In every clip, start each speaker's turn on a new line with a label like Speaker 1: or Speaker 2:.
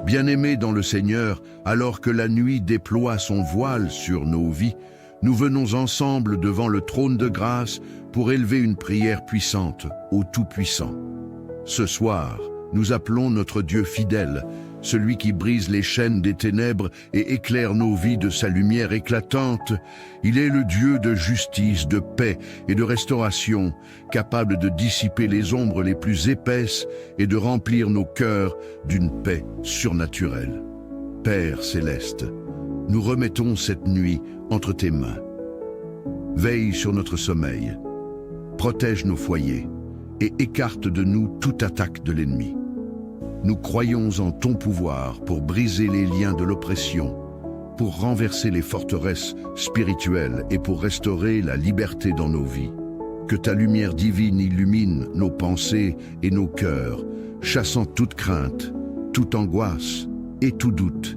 Speaker 1: Bien-aimés dans le Seigneur, alors que la nuit déploie son voile sur nos vies, nous venons ensemble devant le trône de grâce pour élever une prière puissante au Tout-Puissant. Ce soir, nous appelons notre Dieu fidèle, celui qui brise les chaînes des ténèbres et éclaire nos vies de sa lumière éclatante. Il est le Dieu de justice, de paix et de restauration, capable de dissiper les ombres les plus épaisses et de remplir nos cœurs d'une paix surnaturelle. Père céleste, nous remettons cette nuit entre tes mains. Veille sur notre sommeil, protège nos foyers et écarte de nous toute attaque de l'ennemi. Nous croyons en ton pouvoir pour briser les liens de l'oppression, pour renverser les forteresses spirituelles et pour restaurer la liberté dans nos vies. Que ta lumière divine illumine nos pensées et nos cœurs, chassant toute crainte, toute angoisse et tout doute.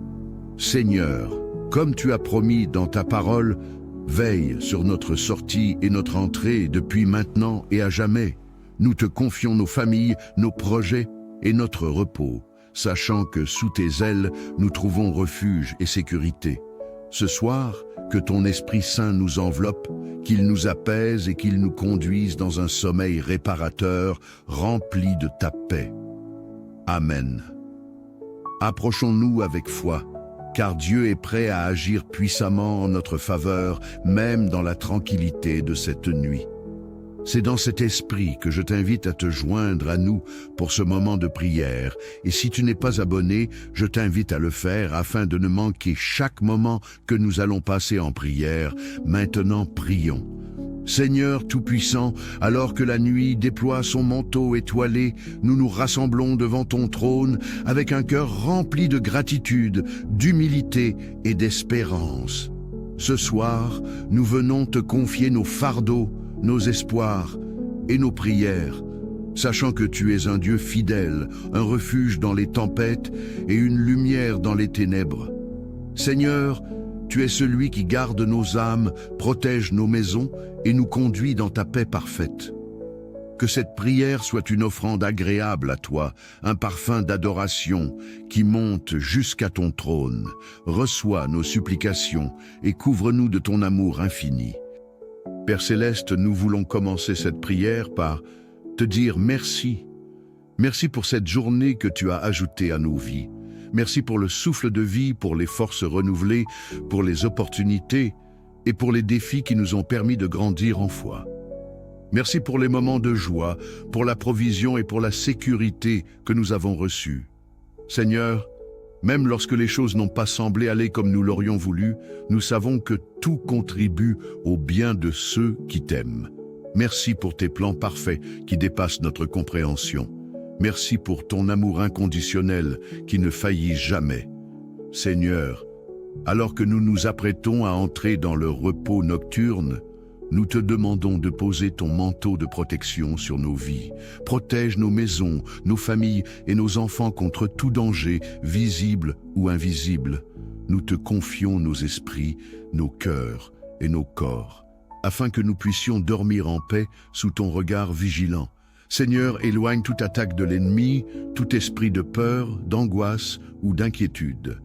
Speaker 1: Seigneur, comme tu as promis dans ta parole, veille sur notre sortie et notre entrée depuis maintenant et à jamais. Nous te confions nos familles, nos projets et notre repos, sachant que sous tes ailes, nous trouvons refuge et sécurité. Ce soir, que ton Esprit Saint nous enveloppe, qu'il nous apaise et qu'il nous conduise dans un sommeil réparateur, rempli de ta paix. Amen. Approchons-nous avec foi, car Dieu est prêt à agir puissamment en notre faveur, même dans la tranquillité de cette nuit. C'est dans cet esprit que je t'invite à te joindre à nous pour ce moment de prière. Et si tu n'es pas abonné, je t'invite à le faire afin de ne manquer chaque moment que nous allons passer en prière. Maintenant, prions. Seigneur Tout-Puissant, alors que la nuit déploie son manteau étoilé, nous nous rassemblons devant ton trône avec un cœur rempli de gratitude, d'humilité et d'espérance. Ce soir, nous venons te confier nos fardeaux, nos espoirs et nos prières, sachant que tu es un Dieu fidèle, un refuge dans les tempêtes et une lumière dans les ténèbres. Seigneur, tu es celui qui garde nos âmes, protège nos maisons et nous conduit dans ta paix parfaite. Que cette prière soit une offrande agréable à toi, un parfum d'adoration qui monte jusqu'à ton trône. Reçois nos supplications et couvre-nous de ton amour infini. Père Céleste, nous voulons commencer cette prière par te dire merci. Merci pour cette journée que tu as ajoutée à nos vies. Merci pour le souffle de vie, pour les forces renouvelées, pour les opportunités et pour les défis qui nous ont permis de grandir en foi. Merci pour les moments de joie, pour la provision et pour la sécurité que nous avons reçus. Seigneur, même lorsque les choses n'ont pas semblé aller comme nous l'aurions voulu, nous savons que tout contribue au bien de ceux qui t'aiment. Merci pour tes plans parfaits qui dépassent notre compréhension. Merci pour ton amour inconditionnel qui ne faillit jamais. Seigneur, alors que nous nous apprêtons à entrer dans le repos nocturne, nous te demandons de poser ton manteau de protection sur nos vies. Protège nos maisons, nos familles et nos enfants contre tout danger, visible ou invisible. Nous te confions nos esprits, nos cœurs et nos corps, afin que nous puissions dormir en paix sous ton regard vigilant. Seigneur, éloigne toute attaque de l'ennemi, tout esprit de peur, d'angoisse ou d'inquiétude.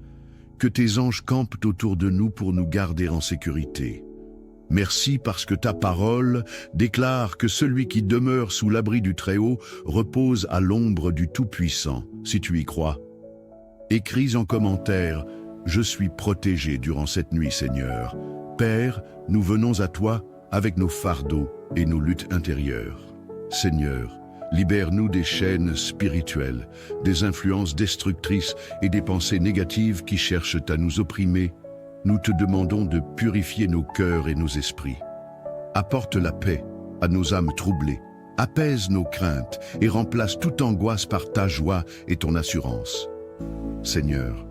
Speaker 1: Que tes anges campent autour de nous pour nous garder en sécurité. Merci parce que ta parole déclare que celui qui demeure sous l'abri du Très-Haut repose à l'ombre du Tout-Puissant, si tu y crois. Écris en commentaire « Je suis protégé durant cette nuit, Seigneur ». Père, nous venons à toi avec nos fardeaux et nos luttes intérieures. Seigneur, libère-nous des chaînes spirituelles, des influences destructrices et des pensées négatives qui cherchent à nous opprimer. Nous te demandons de purifier nos cœurs et nos esprits. Apporte la paix à nos âmes troublées, apaise nos craintes et remplace toute angoisse par ta joie et ton assurance. Seigneur,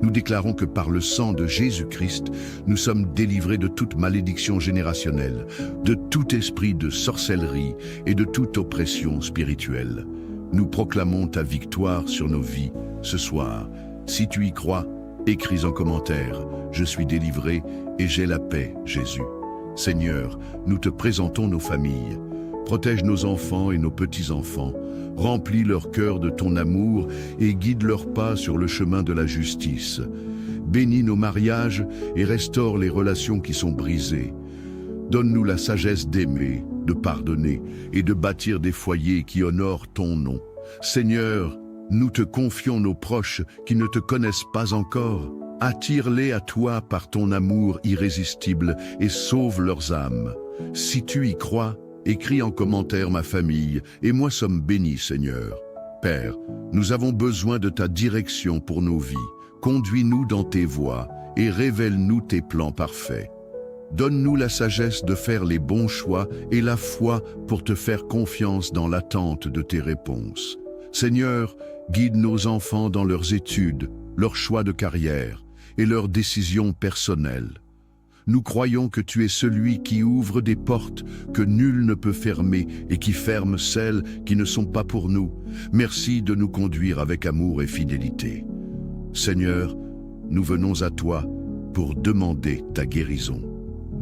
Speaker 1: nous déclarons que par le sang de Jésus-Christ, nous sommes délivrés de toute malédiction générationnelle, de tout esprit de sorcellerie et de toute oppression spirituelle. Nous proclamons ta victoire sur nos vies ce soir. Si tu y crois, écris en commentaire « Je suis délivré et j'ai la paix, Jésus ». Seigneur, nous te présentons nos familles. Protège nos enfants et nos petits-enfants. Remplis leur cœur de ton amour et guide leurs pas sur le chemin de la justice. Bénis nos mariages et restaure les relations qui sont brisées. Donne-nous la sagesse d'aimer, de pardonner et de bâtir des foyers qui honorent ton nom. Seigneur, nous te confions nos proches qui ne te connaissent pas encore. Attire-les à toi par ton amour irrésistible et sauve leurs âmes. Si tu y crois, écris en commentaire ma famille et moi sommes bénis, Seigneur. Père, nous avons besoin de ta direction pour nos vies. Conduis-nous dans tes voies et révèle-nous tes plans parfaits. Donne-nous la sagesse de faire les bons choix et la foi pour te faire confiance dans l'attente de tes réponses. Seigneur, guide nos enfants dans leurs études, leurs choix de carrière et leurs décisions personnelles. Nous croyons que tu es celui qui ouvre des portes que nul ne peut fermer et qui ferme celles qui ne sont pas pour nous. Merci de nous conduire avec amour et fidélité. Seigneur, nous venons à toi pour demander ta guérison.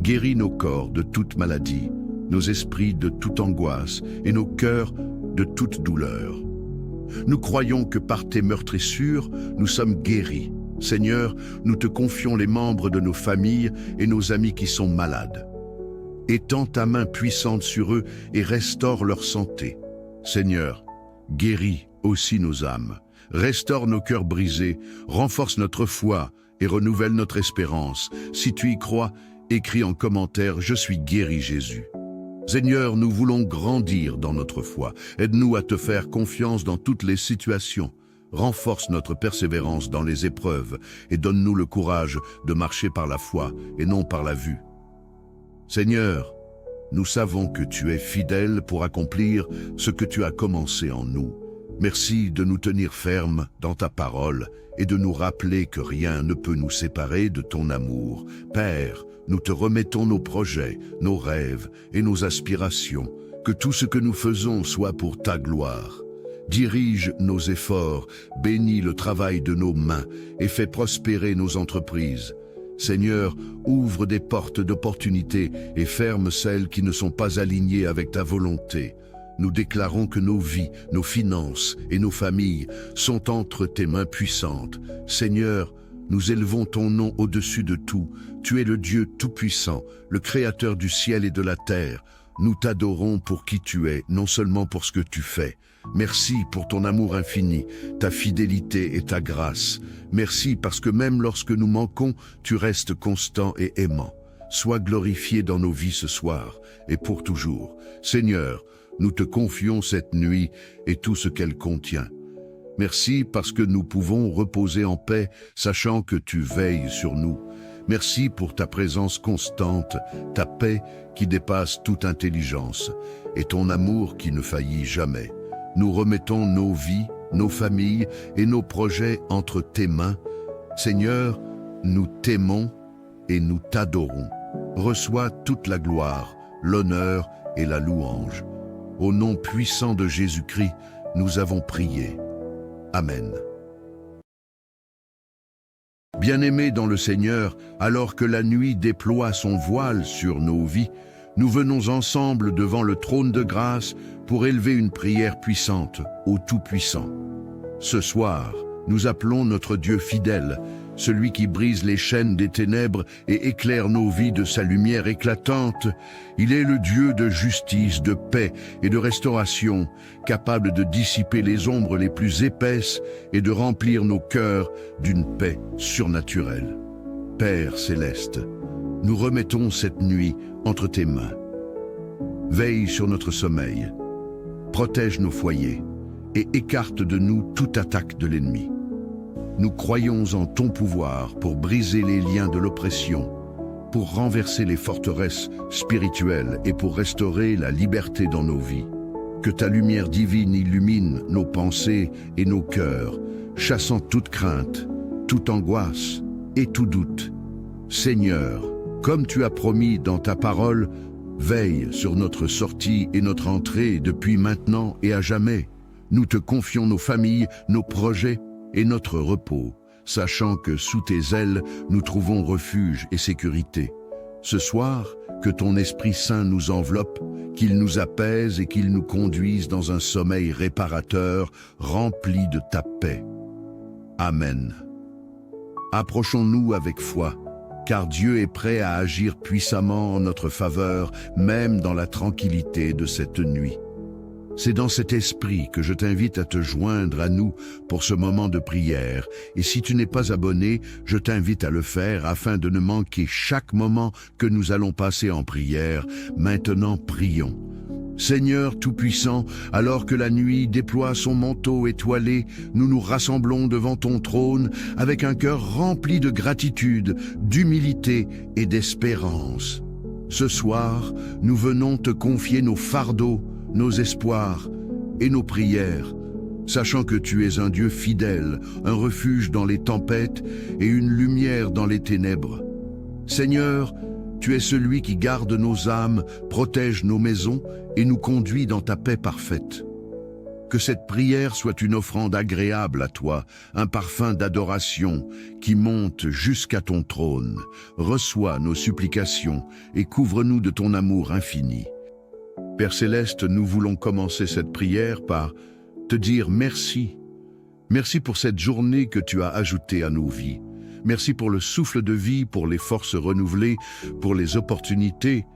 Speaker 1: Guéris nos corps de toute maladie, nos esprits de toute angoisse et nos cœurs de toute douleur. Nous croyons que par tes meurtrissures, nous sommes guéris. Seigneur, nous te confions les membres de nos familles et nos amis qui sont malades. Étends ta main puissante sur eux et restaure leur santé. Seigneur, guéris aussi nos âmes. Restaure nos cœurs brisés, renforce notre foi et renouvelle notre espérance. Si tu y crois, écris en commentaire « Je suis guéri Jésus ». Seigneur, nous voulons grandir dans notre foi. Aide-nous à te faire confiance dans toutes les situations. Renforce notre persévérance dans les épreuves et donne-nous le courage de marcher par la foi et non par la vue. Seigneur, nous savons que tu es fidèle pour accomplir ce que tu as commencé en nous. Merci de nous tenir fermes dans ta parole et de nous rappeler que rien ne peut nous séparer de ton amour. Père, nous te remettons nos projets, nos rêves et nos aspirations. Que tout ce que nous faisons soit pour ta gloire. Dirige nos efforts, bénis le travail de nos mains et fais prospérer nos entreprises. Seigneur, ouvre des portes d'opportunités et ferme celles qui ne sont pas alignées avec ta volonté. Nous déclarons que nos vies, nos finances et nos familles sont entre tes mains puissantes. Seigneur, nous élevons ton nom au-dessus de tout. Tu es le Dieu tout-puissant, le Créateur du ciel et de la terre. Nous t'adorons pour qui tu es, non seulement pour ce que tu fais. Merci pour ton amour infini, ta fidélité et ta grâce. Merci parce que même lorsque nous manquons, tu restes constant et aimant. Sois glorifié dans nos vies ce soir et pour toujours. Seigneur, nous te confions cette nuit et tout ce qu'elle contient. Merci parce que nous pouvons reposer en paix, sachant que tu veilles sur nous. Merci pour ta présence constante, ta paix qui dépasse toute intelligence et ton amour qui ne faillit jamais. Nous remettons nos vies, nos familles et nos projets entre tes mains. Seigneur, nous t'aimons et nous t'adorons. Reçois toute la gloire, l'honneur et la louange. Au nom puissant de Jésus-Christ, nous avons prié. Amen. Bien-aimés dans le Seigneur, alors que la nuit déploie son voile sur nos vies, nous venons ensemble devant le trône de grâce pour élever une prière puissante au Tout-Puissant. Ce soir, nous appelons notre Dieu fidèle, celui qui brise les chaînes des ténèbres et éclaire nos vies de sa lumière éclatante. Il est le Dieu de justice, de paix et de restauration, capable de dissiper les ombres les plus épaisses et de remplir nos cœurs d'une paix surnaturelle. Père céleste, nous remettons cette nuit entre tes mains. Veille sur notre sommeil, protège nos foyers et écarte de nous toute attaque de l'ennemi. Nous croyons en ton pouvoir pour briser les liens de l'oppression, pour renverser les forteresses spirituelles et pour restaurer la liberté dans nos vies. Que ta lumière divine illumine nos pensées et nos cœurs, chassant toute crainte, toute angoisse et tout doute. Seigneur, comme tu as promis dans ta parole, veille sur notre sortie et notre entrée depuis maintenant et à jamais. Nous te confions nos familles, nos projets et notre repos, sachant que sous tes ailes, nous trouvons refuge et sécurité. Ce soir, que ton Esprit Saint nous enveloppe, qu'il nous apaise et qu'il nous conduise dans un sommeil réparateur rempli de ta paix. Amen. Approchons-nous avec foi, car Dieu est prêt à agir puissamment en notre faveur, même dans la tranquillité de cette nuit. C'est dans cet esprit que je t'invite à te joindre à nous pour ce moment de prière. Et si tu n'es pas abonné, je t'invite à le faire afin de ne manquer chaque moment que nous allons passer en prière. Maintenant, prions. Seigneur Tout-Puissant, alors que la nuit déploie son manteau étoilé, nous nous rassemblons devant ton trône avec un cœur rempli de gratitude, d'humilité et d'espérance. Ce soir, nous venons te confier nos fardeaux, nos espoirs et nos prières, sachant que tu es un Dieu fidèle, un refuge dans les tempêtes et une lumière dans les ténèbres. Seigneur, tu es celui qui garde nos âmes, protège nos maisons et nous conduit dans ta paix parfaite. Que cette prière soit une offrande agréable à toi, un parfum d'adoration qui monte jusqu'à ton trône. Reçois nos supplications et couvre-nous de ton amour infini. Père Céleste, nous voulons commencer cette prière par te dire merci. Merci pour cette journée que tu as ajoutée à nos vies. Merci pour le souffle de vie, pour les forces renouvelées, pour les opportunités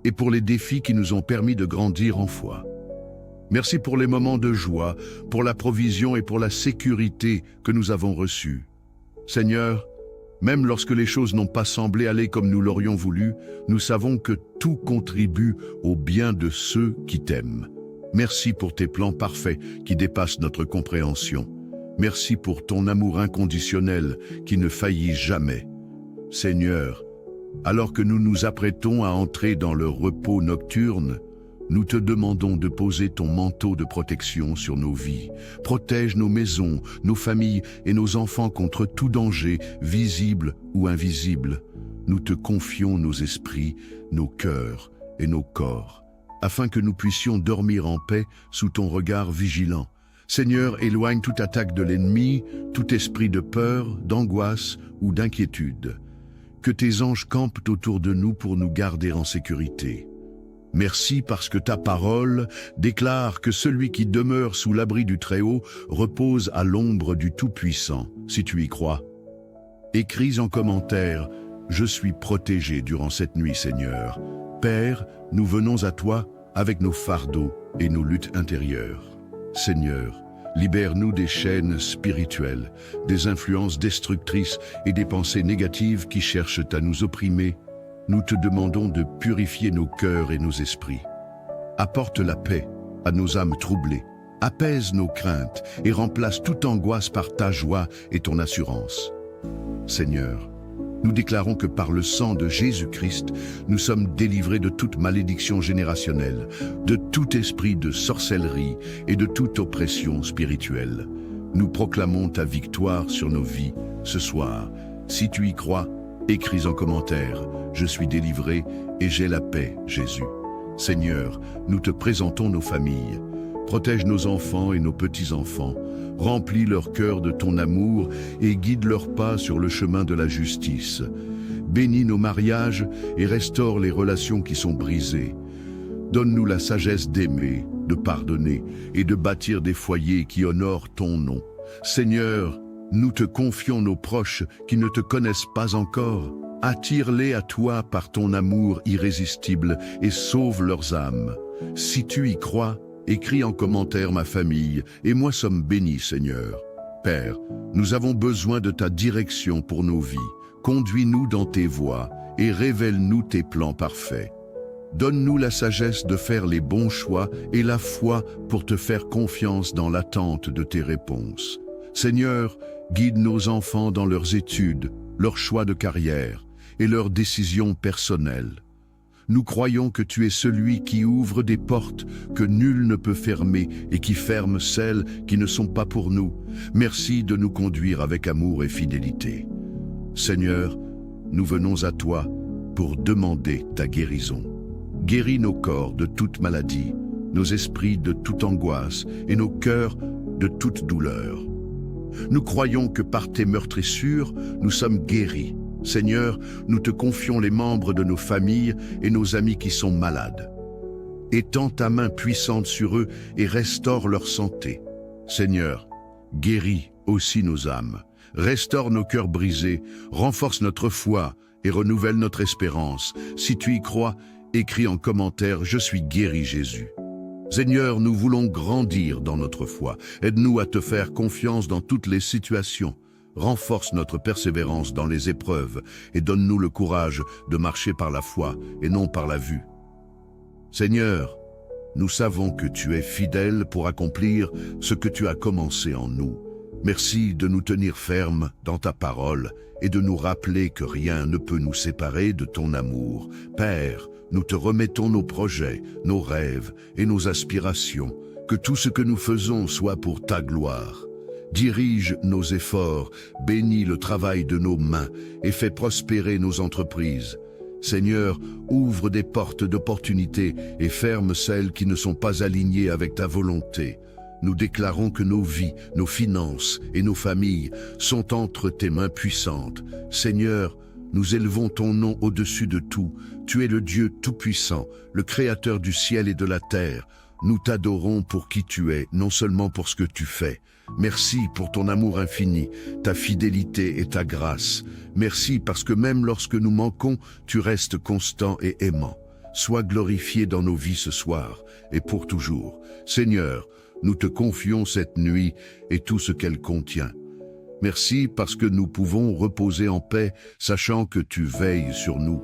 Speaker 1: et pour les défis qui nous ont permis de grandir en foi. Merci pour les moments de joie, pour la provision et pour la sécurité que nous avons reçue. Seigneur, même lorsque les choses n'ont pas semblé aller comme nous l'aurions voulu, nous savons que tout contribue au bien de ceux qui t'aiment. Merci pour tes plans parfaits qui dépassent notre compréhension. Merci pour ton amour inconditionnel qui ne faillit jamais. Seigneur, alors que nous nous apprêtons à entrer dans le repos nocturne, nous te demandons de poser ton manteau de protection sur nos vies. Protège nos maisons, nos familles et nos enfants contre tout danger, visible ou invisible. Nous te confions nos esprits, nos cœurs et nos corps, afin que nous puissions dormir en paix sous ton regard vigilant. Seigneur, éloigne toute attaque de l'ennemi, tout esprit de peur, d'angoisse ou d'inquiétude. Que tes anges campent autour de nous pour nous garder en sécurité. Merci parce que ta parole déclare que celui qui demeure sous l'abri du Très-Haut repose à l'ombre du Tout-Puissant, si tu y crois. Écris en commentaire « Je suis protégé durant cette nuit, Seigneur ». Père, nous venons à toi avec nos fardeaux et nos luttes intérieures. Seigneur, libère-nous des chaînes spirituelles, des influences destructrices et des pensées négatives qui cherchent à nous opprimer. Nous te demandons de purifier nos cœurs et nos esprits. Apporte la paix à nos âmes troublées, apaise nos craintes et remplace toute angoisse par ta joie et ton assurance. Seigneur, nous déclarons que par le sang de Jésus-Christ, nous sommes délivrés de toute malédiction générationnelle, de tout esprit de sorcellerie et de toute oppression spirituelle. Nous proclamons ta victoire sur nos vies ce soir. Si tu y crois, écris en commentaire « Je suis délivré et j'ai la paix, Jésus ». Seigneur, nous te présentons nos familles. Protège nos enfants et nos petits-enfants. Remplis leur cœur de ton amour et guide leurs pas sur le chemin de la justice. Bénis nos mariages et restaure les relations qui sont brisées. Donne-nous la sagesse d'aimer, de pardonner et de bâtir des foyers qui honorent ton nom. Seigneur, nous te confions nos proches qui ne te connaissent pas encore. Attire-les à toi par ton amour irrésistible et sauve leurs âmes. Si tu y crois, écris en commentaire ma famille et moi sommes bénis, Seigneur. Père, nous avons besoin de ta direction pour nos vies. Conduis-nous dans tes voies et révèle-nous tes plans parfaits. Donne-nous la sagesse de faire les bons choix et la foi pour te faire confiance dans l'attente de tes réponses. Seigneur, guide nos enfants dans leurs études, leurs choix de carrière et leurs décisions personnelles. Nous croyons que tu es celui qui ouvre des portes que nul ne peut fermer et qui ferme celles qui ne sont pas pour nous. Merci de nous conduire avec amour et fidélité. Seigneur, nous venons à toi pour demander ta guérison. Guéris nos corps de toute maladie, nos esprits de toute angoisse et nos cœurs de toute douleur. Nous croyons que par tes meurtrissures, nous sommes guéris. Seigneur, nous te confions les membres de nos familles et nos amis qui sont malades. étends ta main puissante sur eux et restaure leur santé. Seigneur, guéris aussi nos âmes, restaure nos cœurs brisés, renforce notre foi et renouvelle notre espérance. Si tu y crois, écris en commentaire « Je suis guéri Jésus ». Seigneur, nous voulons grandir dans notre foi. Aide-nous à te faire confiance dans toutes les situations. Renforce notre persévérance dans les épreuves et donne-nous le courage de marcher par la foi et non par la vue. Seigneur, nous savons que tu es fidèle pour accomplir ce que tu as commencé en nous. Merci de nous tenir fermes dans ta parole et de nous rappeler que rien ne peut nous séparer de ton amour. Père, nous te remettons nos projets, nos rêves et nos aspirations. Que tout ce que nous faisons soit pour ta gloire. Dirige nos efforts, bénis le travail de nos mains et fais prospérer nos entreprises. Seigneur, ouvre des portes d'opportunité et ferme celles qui ne sont pas alignées avec ta volonté. Nous déclarons que nos vies, nos finances et nos familles sont entre tes mains puissantes. Seigneur, nous élevons ton nom au-dessus de tout. Tu es le Dieu tout-puissant, le Créateur du ciel et de la terre. Nous t'adorons pour qui tu es, non seulement pour ce que tu fais. Merci pour ton amour infini, ta fidélité et ta grâce. Merci parce que même lorsque nous manquons, tu restes constant et aimant. Sois glorifié dans nos vies ce soir et pour toujours. Seigneur, nous te confions cette nuit et tout ce qu'elle contient. Merci parce que nous pouvons reposer en paix, sachant que tu veilles sur nous.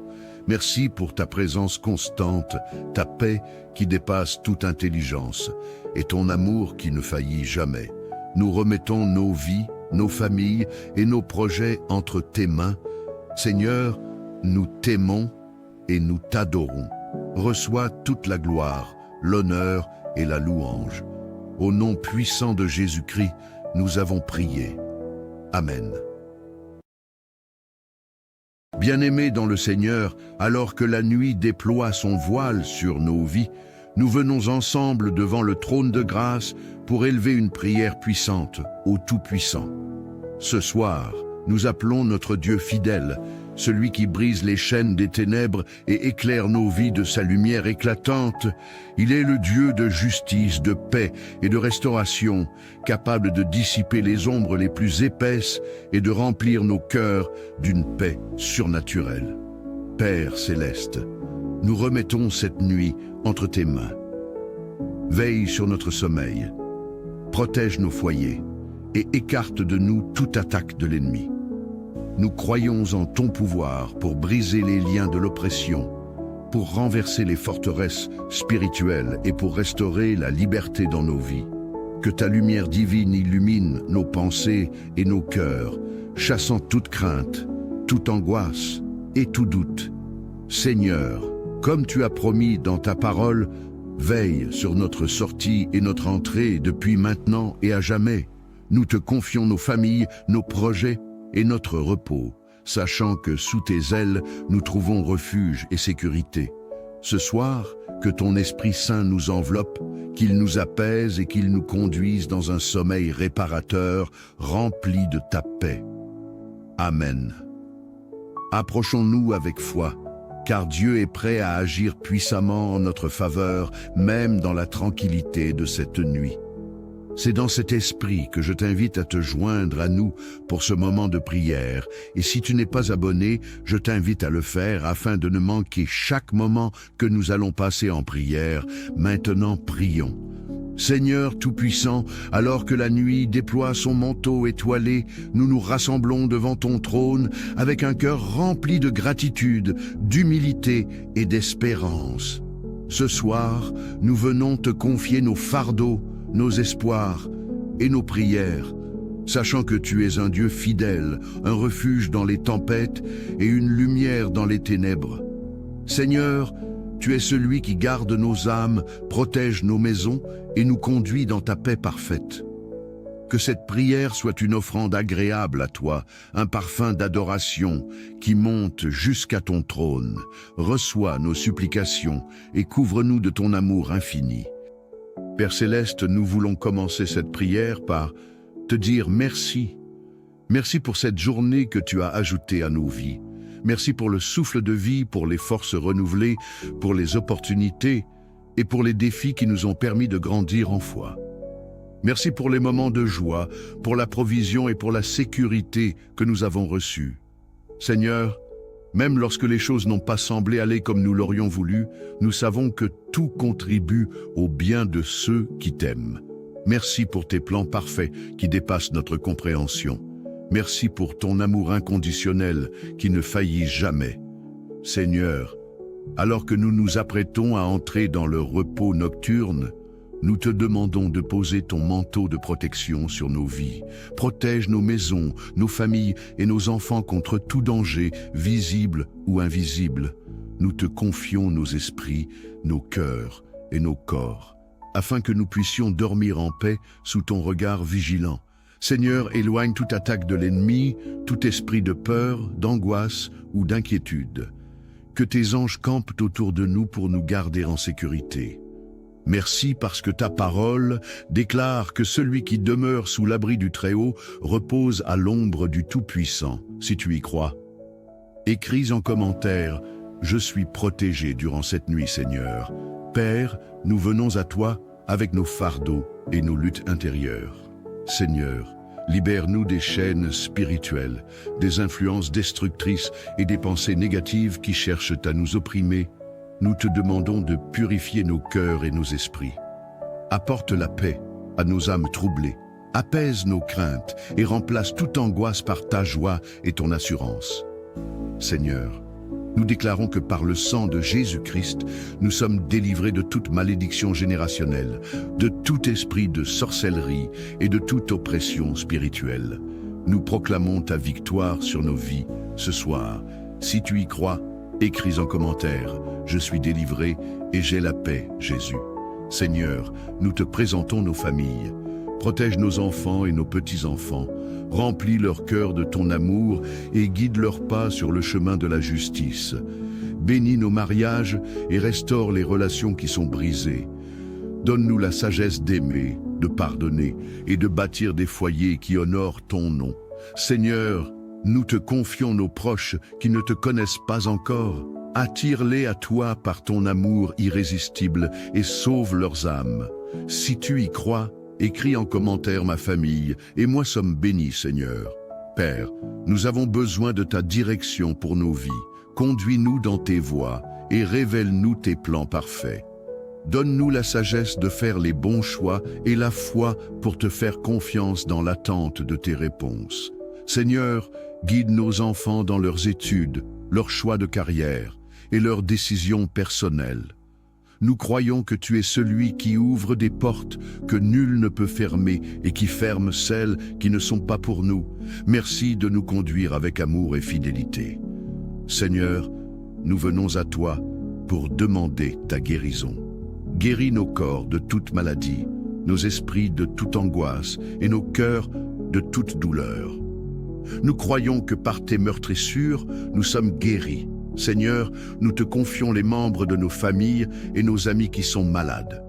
Speaker 1: Merci pour ta présence constante, ta paix qui dépasse toute intelligence et ton amour qui ne faillit jamais. Nous remettons nos vies, nos familles et nos projets entre tes mains. Seigneur, nous t'aimons et nous t'adorons. Reçois toute la gloire, l'honneur et la louange. Au nom puissant de Jésus-Christ, nous avons prié. Amen. Bien-aimés dans le Seigneur, alors que la nuit déploie son voile sur nos vies, nous venons ensemble devant le trône de grâce pour élever une prière puissante au Tout-Puissant. Ce soir, nous appelons notre Dieu fidèle, celui qui brise les chaînes des ténèbres et éclaire nos vies de sa lumière éclatante. Il est le Dieu de justice, de paix et de restauration, capable de dissiper les ombres les plus épaisses et de remplir nos cœurs d'une paix surnaturelle. Père céleste, nous remettons cette nuit entre tes mains. Veille sur notre sommeil, protège nos foyers et écarte de nous toute attaque de l'ennemi. Nous croyons en ton pouvoir pour briser les liens de l'oppression, pour renverser les forteresses spirituelles et pour restaurer la liberté dans nos vies. Que ta lumière divine illumine nos pensées et nos cœurs, chassant toute crainte, toute angoisse et tout doute. Seigneur, comme tu as promis dans ta parole, veille sur notre sortie et notre entrée depuis maintenant et à jamais. Nous te confions nos familles, nos projets et notre repos, sachant que sous tes ailes, nous trouvons refuge et sécurité. Ce soir, que ton Esprit Saint nous enveloppe, qu'il nous apaise et qu'il nous conduise dans un sommeil réparateur, rempli de ta paix. Amen. Approchons-nous avec foi, car Dieu est prêt à agir puissamment en notre faveur, même dans la tranquillité de cette nuit. C'est dans cet esprit que je t'invite à te joindre à nous pour ce moment de prière. Et si tu n'es pas abonné, je t'invite à le faire afin de ne manquer chaque moment que nous allons passer en prière. Maintenant, prions. Seigneur Tout-Puissant, alors que la nuit déploie son manteau étoilé, nous nous rassemblons devant ton trône avec un cœur rempli de gratitude, d'humilité et d'espérance. Ce soir, nous venons te confier nos fardeaux, nos espoirs et nos prières, sachant que tu es un Dieu fidèle, un refuge dans les tempêtes et une lumière dans les ténèbres. Seigneur, tu es celui qui garde nos âmes, protège nos maisons et nous conduit dans ta paix parfaite. Que cette prière soit une offrande agréable à toi, un parfum d'adoration qui monte jusqu'à ton trône. Reçois nos supplications et couvre-nous de ton amour infini. Père Céleste, nous voulons commencer cette prière par te dire merci. Merci pour cette journée que tu as ajoutée à nos vies. Merci pour le souffle de vie, pour les forces renouvelées, pour les opportunités et pour les défis qui nous ont permis de grandir en foi. Merci pour les moments de joie, pour la provision et pour la sécurité que nous avons reçus. Seigneur, même lorsque les choses n'ont pas semblé aller comme nous l'aurions voulu, nous savons que tout contribue au bien de ceux qui t'aiment. Merci pour tes plans parfaits qui dépassent notre compréhension. Merci pour ton amour inconditionnel qui ne faillit jamais. Seigneur, alors que nous nous apprêtons à entrer dans le repos nocturne, nous te demandons de poser ton manteau de protection sur nos vies. Protège nos maisons, nos familles et nos enfants contre tout danger, visible ou invisible. Nous te confions nos esprits, nos cœurs et nos corps, afin que nous puissions dormir en paix sous ton regard vigilant. Seigneur, éloigne toute attaque de l'ennemi, tout esprit de peur, d'angoisse ou d'inquiétude. Que tes anges campent autour de nous pour nous garder en sécurité. Merci parce que ta parole déclare que celui qui demeure sous l'abri du Très-Haut repose à l'ombre du Tout-Puissant, si tu y crois. Écris en commentaire « Je suis protégé durant cette nuit, Seigneur ». Père, nous venons à toi avec nos fardeaux et nos luttes intérieures. Seigneur, libère-nous des chaînes spirituelles, des influences destructrices et des pensées négatives qui cherchent à nous opprimer. Nous te demandons de purifier nos cœurs et nos esprits. Apporte la paix à nos âmes troublées, apaise nos craintes et remplace toute angoisse par ta joie et ton assurance. Seigneur, nous déclarons que par le sang de Jésus-Christ, nous sommes délivrés de toute malédiction générationnelle, de tout esprit de sorcellerie et de toute oppression spirituelle. Nous proclamons ta victoire sur nos vies ce soir. Si tu y crois, écris en commentaire « Je suis délivré et j'ai la paix, Jésus ». Seigneur, nous te présentons nos familles. Protège nos enfants et nos petits-enfants. Remplis leur cœur de ton amour et guide leurs pas sur le chemin de la justice. Bénis nos mariages et restaure les relations qui sont brisées. Donne-nous la sagesse d'aimer, de pardonner et de bâtir des foyers qui honorent ton nom. Seigneur, nous te confions nos proches qui ne te connaissent pas encore. Attire-les à toi par ton amour irrésistible et sauve leurs âmes. Si tu y crois, écris en commentaire ma famille et moi sommes bénis, Seigneur. Père, nous avons besoin de ta direction pour nos vies. Conduis-nous dans tes voies et révèle-nous tes plans parfaits. Donne-nous la sagesse de faire les bons choix et la foi pour te faire confiance dans l'attente de tes réponses. Seigneur, guide nos enfants dans leurs études, leurs choix de carrière et leurs décisions personnelles. Nous croyons que tu es celui qui ouvre des portes que nul ne peut fermer et qui ferme celles qui ne sont pas pour nous. Merci de nous conduire avec amour et fidélité. Seigneur, nous venons à toi pour demander ta guérison. Guéris nos corps de toute maladie, nos esprits de toute angoisse et nos cœurs de toute douleur. Nous croyons que par tes meurtrissures, nous sommes guéris. Seigneur, nous te confions les membres de nos familles et nos amis qui sont malades.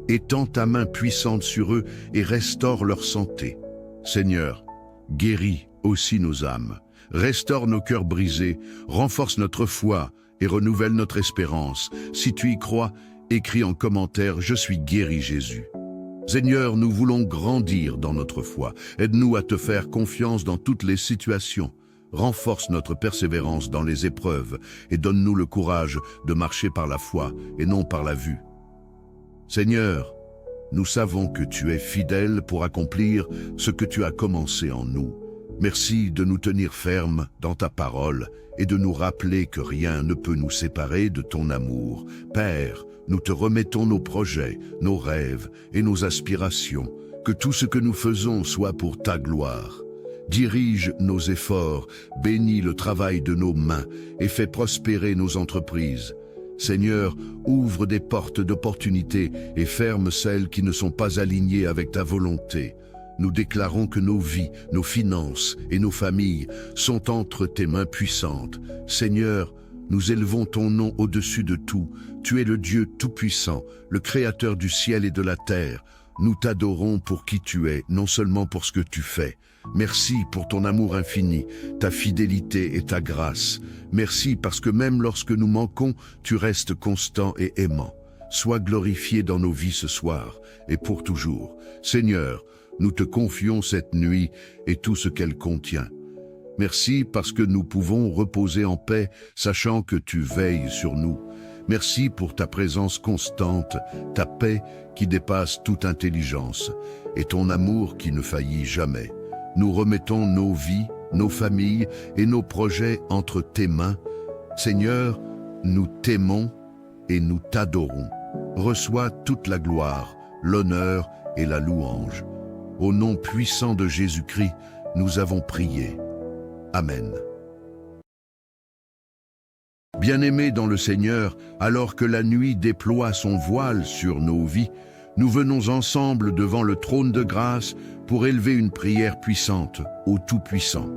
Speaker 1: Étends ta main puissante sur eux et restaure leur santé. Seigneur, guéris aussi nos âmes. Restaure nos cœurs brisés, renforce notre foi et renouvelle notre espérance. Si tu y crois, écris en commentaire « Je suis guéri, Jésus ». Seigneur, nous voulons grandir dans notre foi. Aide-nous à te faire confiance dans toutes les situations. Renforce notre persévérance dans les épreuves et donne-nous le courage de marcher par la foi et non par la vue. Seigneur, nous savons que tu es fidèle pour accomplir ce que tu as commencé en nous. Merci de nous tenir fermes dans ta parole et de nous rappeler que rien ne peut nous séparer de ton amour. Père, nous te remettons nos projets, nos rêves et nos aspirations. Que tout ce que nous faisons soit pour ta gloire. Dirige nos efforts, bénis le travail de nos mains et fais prospérer nos entreprises. Seigneur, ouvre des portes d'opportunités et ferme celles qui ne sont pas alignées avec ta volonté. Nous déclarons que nos vies, nos finances et nos familles sont entre tes mains puissantes. Seigneur, nous élevons ton nom au-dessus de tout. Tu es le Dieu tout-puissant, le Créateur du ciel et de la terre. Nous t'adorons pour qui tu es, non seulement pour ce que tu fais. Merci pour ton amour infini, ta fidélité et ta grâce. Merci parce que même lorsque nous manquons, tu restes constant et aimant. sois glorifié dans nos vies ce soir et pour toujours. Seigneur, nous te confions cette nuit et tout ce qu'elle contient. Merci parce que nous pouvons reposer en paix, sachant que tu veilles sur nous. Merci pour ta présence constante, ta paix qui dépasse toute intelligence et ton amour qui ne faillit jamais. Nous remettons nos vies, nos familles et nos projets entre tes mains. Seigneur, nous t'aimons et nous t'adorons. Reçois toute la gloire, l'honneur et la louange. Au nom puissant de Jésus-Christ, nous avons prié. Amen. Bien-aimés dans le Seigneur, alors que la nuit déploie son voile sur nos vies, nous venons ensemble devant le trône de grâce pour élever une prière puissante au Tout-Puissant.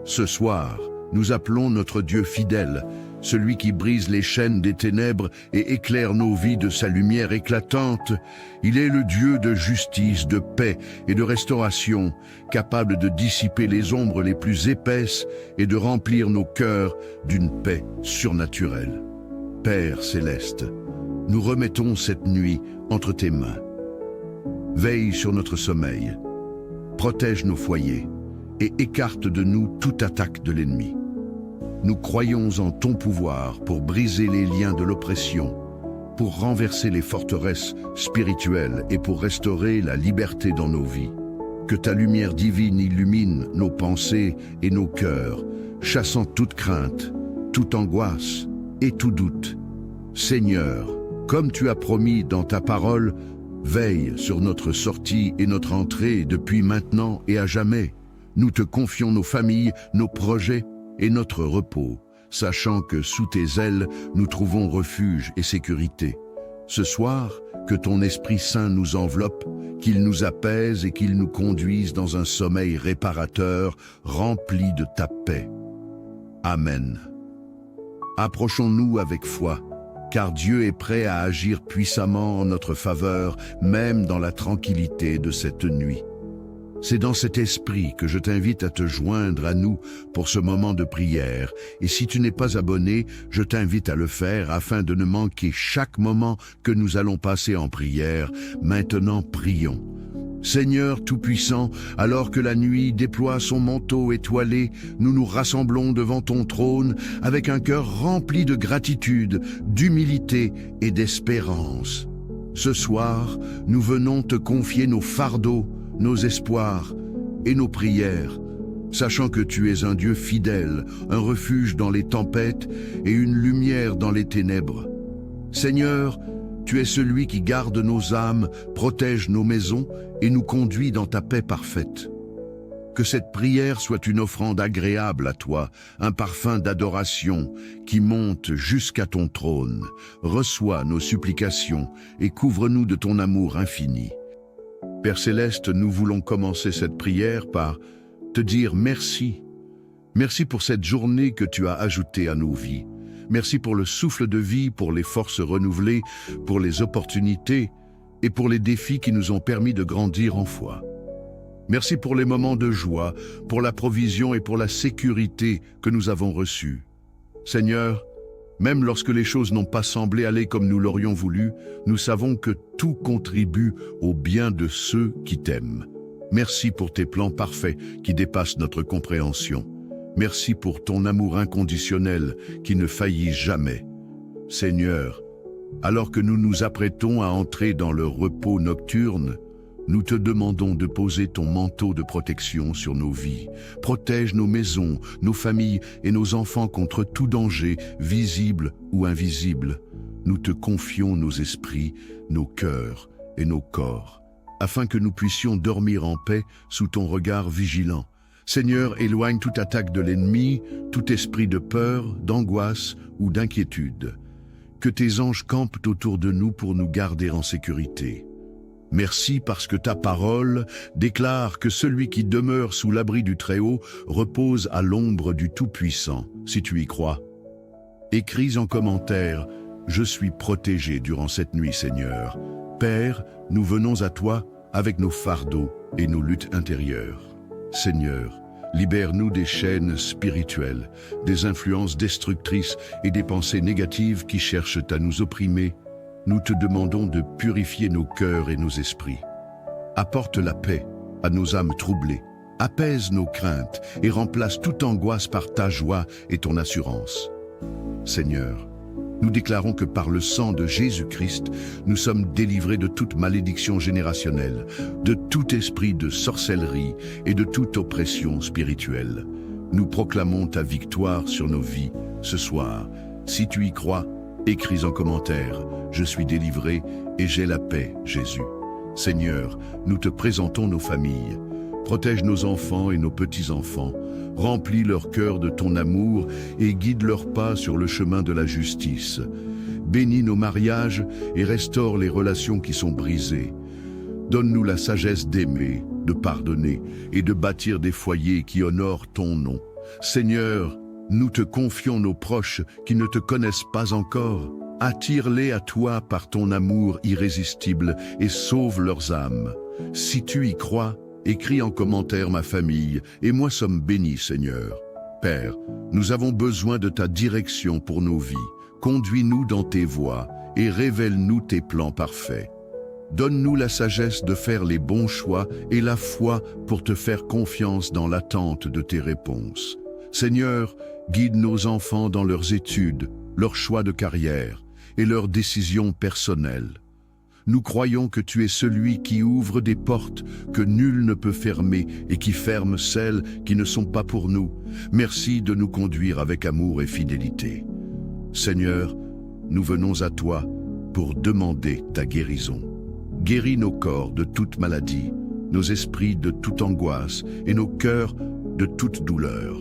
Speaker 1: Ce soir, nous appelons notre Dieu fidèle, celui qui brise les chaînes des ténèbres et éclaire nos vies de sa lumière éclatante. Il est le Dieu de justice, de paix et de restauration, capable de dissiper les ombres les plus épaisses et de remplir nos cœurs d'une paix surnaturelle. Père céleste, nous remettons cette nuit entre tes mains. Veille sur notre sommeil, protège nos foyers et écarte de nous toute attaque de l'ennemi. Nous croyons en ton pouvoir pour briser les liens de l'oppression, pour renverser les forteresses spirituelles et pour restaurer la liberté dans nos vies. Que ta lumière divine illumine nos pensées et nos cœurs, chassant toute crainte, toute angoisse et tout doute. Seigneur, comme tu as promis dans ta parole, veille sur notre sortie et notre entrée depuis maintenant et à jamais. Nous te confions nos familles, nos projets et notre repos, sachant que sous tes ailes, nous trouvons refuge et sécurité. Ce soir, que ton Esprit Saint nous enveloppe, qu'il nous apaise et qu'il nous conduise dans un sommeil réparateur, rempli de ta paix. Amen. Approchons-nous avec foi, car Dieu est prêt à agir puissamment en notre faveur, même dans la tranquillité de cette nuit. C'est dans cet esprit que je t'invite à te joindre à nous pour ce moment de prière. Et si tu n'es pas abonné, je t'invite à le faire afin de ne manquer chaque moment que nous allons passer en prière. Maintenant, prions. Seigneur Tout-Puissant, alors que la nuit déploie son manteau étoilé, nous nous rassemblons devant ton trône avec un cœur rempli de gratitude, d'humilité et d'espérance. Ce soir, nous venons te confier nos fardeaux, nos espoirs et nos prières, sachant que tu es un Dieu fidèle, un refuge dans les tempêtes et une lumière dans les ténèbres. Seigneur, tu es celui qui garde nos âmes, protège nos maisons et nous conduit dans ta paix parfaite. Que cette prière soit une offrande agréable à toi, un parfum d'adoration qui monte jusqu'à ton trône. Reçois nos supplications et couvre-nous de ton amour infini. Père Céleste, nous voulons commencer cette prière par te dire merci. Merci pour cette journée que tu as ajoutée à nos vies. Merci pour le souffle de vie, pour les forces renouvelées, pour les opportunités et pour les défis qui nous ont permis de grandir en foi. Merci pour les moments de joie, pour la provision et pour la sécurité que nous avons reçue. Seigneur, même lorsque les choses n'ont pas semblé aller comme nous l'aurions voulu, nous savons que tout contribue au bien de ceux qui t'aiment. Merci pour tes plans parfaits qui dépassent notre compréhension. Merci pour ton amour inconditionnel qui ne faillit jamais. Seigneur, alors que nous nous apprêtons à entrer dans le repos nocturne, nous te demandons de poser ton manteau de protection sur nos vies. Protège nos maisons, nos familles et nos enfants contre tout danger, visible ou invisible. Nous te confions nos esprits, nos cœurs et nos corps, afin que nous puissions dormir en paix sous ton regard vigilant. Seigneur, éloigne toute attaque de l'ennemi, tout esprit de peur, d'angoisse ou d'inquiétude. Que tes anges campent autour de nous pour nous garder en sécurité. Merci parce que ta parole déclare que celui qui demeure sous l'abri du Très-Haut repose à l'ombre du Tout-Puissant, si tu y crois. Écris en commentaire « Je suis protégé durant cette nuit, Seigneur ». Père, nous venons à toi avec nos fardeaux et nos luttes intérieures. Seigneur, libère-nous des chaînes spirituelles, des influences destructrices et des pensées négatives qui cherchent à nous opprimer. nous te demandons de purifier nos cœurs et nos esprits. Apporte la paix à nos âmes troublées, apaise nos craintes et remplace toute angoisse par ta joie et ton assurance. Seigneur, nous déclarons que par le sang de Jésus-Christ, nous sommes délivrés de toute malédiction générationnelle, de tout esprit de sorcellerie et de toute oppression spirituelle. Nous proclamons ta victoire sur nos vies ce soir. Si tu y crois, écris en commentaire « Je suis délivré et j'ai la paix, Jésus ». Seigneur, nous te présentons nos familles. Protège nos enfants et nos petits-enfants. Remplis leur cœur de ton amour et guide leurs pas sur le chemin de la justice. Bénis nos mariages et restaure les relations qui sont brisées. Donne-nous la sagesse d'aimer, de pardonner et de bâtir des foyers qui honorent ton nom. Seigneur, nous te confions nos proches qui ne te connaissent pas encore. Attire-les à toi par ton amour irrésistible et sauve leurs âmes. Si tu y crois, écris en commentaire ma famille et moi sommes bénis, Seigneur. Père, nous avons besoin de ta direction pour nos vies. Conduis-nous dans tes voies et révèle-nous tes plans parfaits. Donne-nous la sagesse de faire les bons choix et la foi pour te faire confiance dans l'attente de tes réponses. Seigneur, guide nos enfants dans leurs études, leurs choix de carrière et leurs décisions personnelles. Nous croyons que tu es celui qui ouvre des portes que nul ne peut fermer et qui ferme celles qui ne sont pas pour nous. Merci de nous conduire avec amour et fidélité. Seigneur, nous venons à toi pour demander ta guérison. Guéris nos corps de toute maladie, nos esprits de toute angoisse et nos cœurs de toute douleur.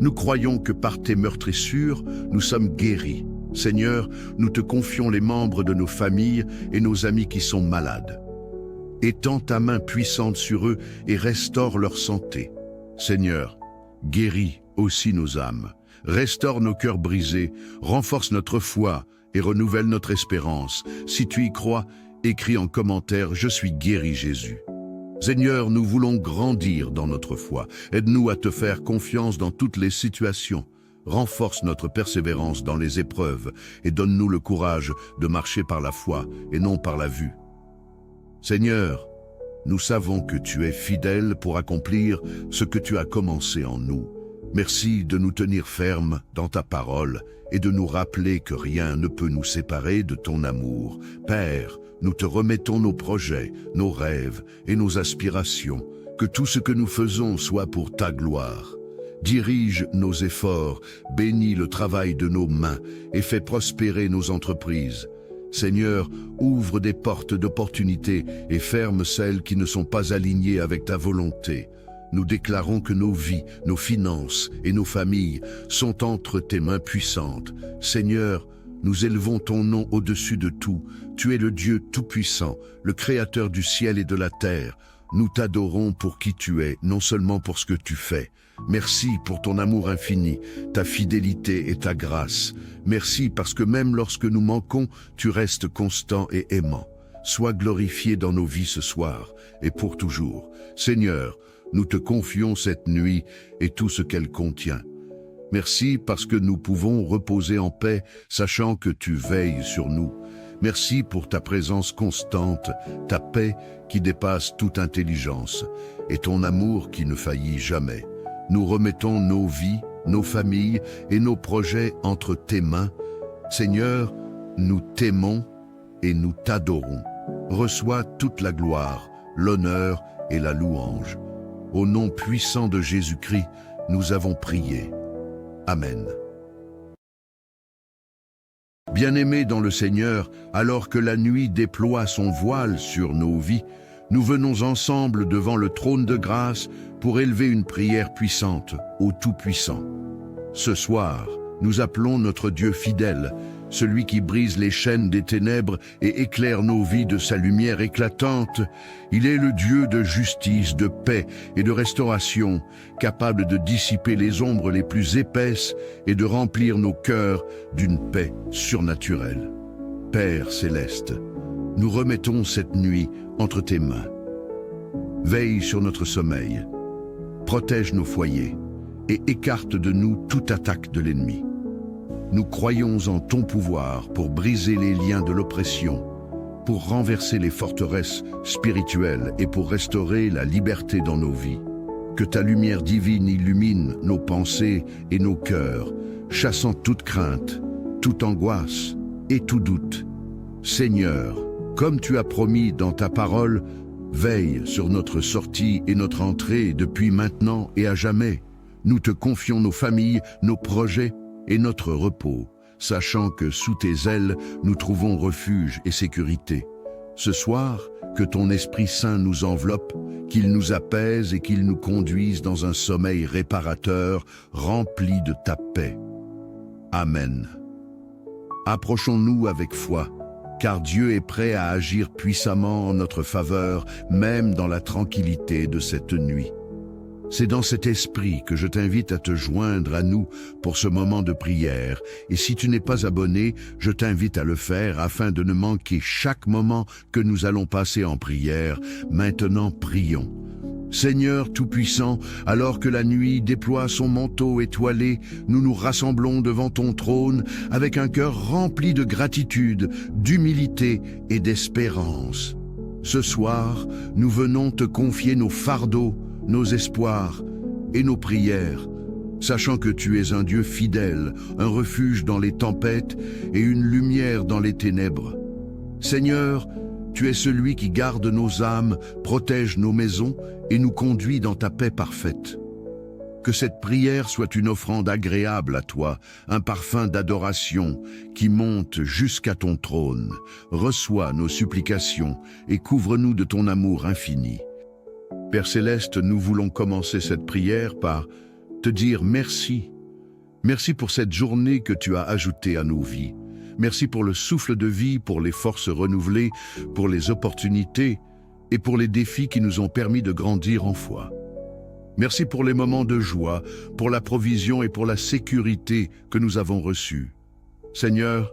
Speaker 1: Nous croyons que par tes meurtrissures, nous sommes guéris. Seigneur, nous te confions les membres de nos familles et nos amis qui sont malades. Étends ta main puissante sur eux et restaure leur santé. Seigneur, guéris aussi nos âmes. Restaure nos cœurs brisés, renforce notre foi et renouvelle notre espérance. Si tu y crois, écris en commentaire « Je suis guéri, Jésus ». Seigneur, nous voulons grandir dans notre foi. Aide-nous à te faire confiance dans toutes les situations. Renforce notre persévérance dans les épreuves et donne-nous le courage de marcher par la foi et non par la vue. Seigneur, nous savons que tu es fidèle pour accomplir ce que tu as commencé en nous. Merci de nous tenir fermes dans ta parole et de nous rappeler que rien ne peut nous séparer de ton amour. Père, nous te remettons nos projets, nos rêves et nos aspirations. Que tout ce que nous faisons soit pour ta gloire. Dirige nos efforts, bénis le travail de nos mains et fais prospérer nos entreprises. Seigneur, ouvre des portes d'opportunités et ferme celles qui ne sont pas alignées avec ta volonté. Nous déclarons que nos vies, nos finances et nos familles sont entre tes mains puissantes. Seigneur, nous élevons ton nom au-dessus de tout. Tu es le Dieu tout-puissant, le Créateur du ciel et de la terre. Nous t'adorons pour qui tu es, non seulement pour ce que tu fais. Merci pour ton amour infini, ta fidélité et ta grâce. Merci parce que même lorsque nous manquons, tu restes constant et aimant. Sois glorifié dans nos vies ce soir et pour toujours. Seigneur, nous te confions cette nuit et tout ce qu'elle contient. Merci parce que nous pouvons reposer en paix, sachant que tu veilles sur nous. Merci pour ta présence constante, ta paix qui dépasse toute intelligence et ton amour qui ne faillit jamais. Nous remettons nos vies, nos familles et nos projets entre tes mains. Seigneur, nous t'aimons et nous t'adorons. Reçois toute la gloire, l'honneur et la louange. Au nom puissant de Jésus-Christ, nous avons prié. Amen. Bien-aimés dans le Seigneur, alors que la nuit déploie son voile sur nos vies, nous venons ensemble devant le trône de grâce pour élever une prière puissante au Tout-Puissant. Ce soir, nous appelons notre Dieu fidèle, celui qui brise les chaînes des ténèbres et éclaire nos vies de sa lumière éclatante. Il est le Dieu de justice, de paix et de restauration, capable de dissiper les ombres les plus épaisses et de remplir nos cœurs d'une paix surnaturelle. Père céleste, nous remettons cette nuit entre tes mains. Veille sur notre sommeil, protège nos foyers et écarte de nous toute attaque de l'ennemi. nous croyons en ton pouvoir pour briser les liens de l'oppression, pour renverser les forteresses spirituelles et pour restaurer la liberté dans nos vies. Que ta lumière divine illumine nos pensées et nos cœurs, chassant toute crainte, toute angoisse et tout doute. Seigneur, comme tu as promis dans ta parole, veille sur notre sortie et notre entrée depuis maintenant et à jamais. Nous te confions nos familles, nos projets et notre repos, sachant que sous tes ailes, nous trouvons refuge et sécurité. Ce soir, que ton Esprit Saint nous enveloppe, qu'il nous apaise et qu'il nous conduise dans un sommeil réparateur, rempli de ta paix. Amen. Approchons-nous avec foi, car Dieu est prêt à agir puissamment en notre faveur, même dans la tranquillité de cette nuit. C'est dans cet esprit que je t'invite à te joindre à nous pour ce moment de prière. Et si tu n'es pas abonné, je t'invite à le faire afin de ne manquer chaque moment que nous allons passer en prière. Maintenant, prions. Seigneur Tout-Puissant, alors que la nuit déploie son manteau étoilé, nous nous rassemblons devant ton trône avec un cœur rempli de gratitude, d'humilité et d'espérance. Ce soir, nous venons te confier nos fardeaux, nos espoirs et nos prières, sachant que tu es un Dieu fidèle, un refuge dans les tempêtes et une lumière dans les ténèbres. Seigneur, tu es celui qui garde nos âmes, protège nos maisons et nous conduit dans ta paix parfaite. Que cette prière soit une offrande agréable à toi, un parfum d'adoration qui monte jusqu'à ton trône. Reçois nos supplications et couvre-nous de ton amour infini. Père Céleste, nous voulons commencer cette prière par te dire merci. Merci pour cette journée que tu as ajoutée à nos vies. Merci pour le souffle de vie, pour les forces renouvelées, pour les opportunités et pour les défis qui nous ont permis de grandir en foi. Merci pour les moments de joie, pour la provision et pour la sécurité que nous avons reçue. Seigneur,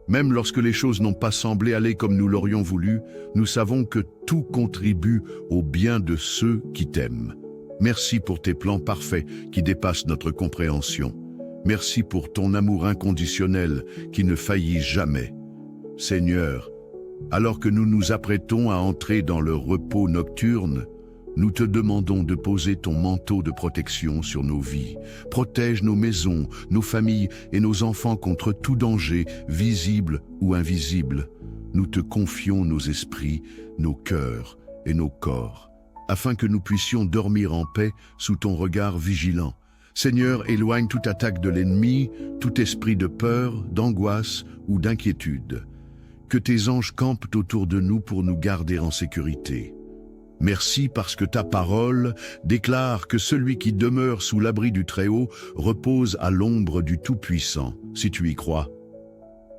Speaker 1: même lorsque les choses n'ont pas semblé aller comme nous l'aurions voulu, nous savons que tout contribue au bien de ceux qui t'aiment. Merci pour tes plans parfaits qui dépassent notre compréhension. Merci pour ton amour inconditionnel qui ne faillit jamais. Seigneur, alors que nous nous apprêtons à entrer dans le repos nocturne, nous te demandons de poser ton manteau de protection sur nos vies. Protège nos maisons, nos familles et nos enfants contre tout danger, visible ou invisible. Nous te confions nos esprits, nos cœurs et nos corps, afin que nous puissions dormir en paix sous ton regard vigilant. Seigneur, éloigne toute attaque de l'ennemi, tout esprit de peur, d'angoisse ou d'inquiétude. Que tes anges campent autour de nous pour nous garder en sécurité. Merci parce que ta parole déclare que celui qui demeure sous l'abri du Très-Haut repose à l'ombre du Tout-Puissant, si tu y crois.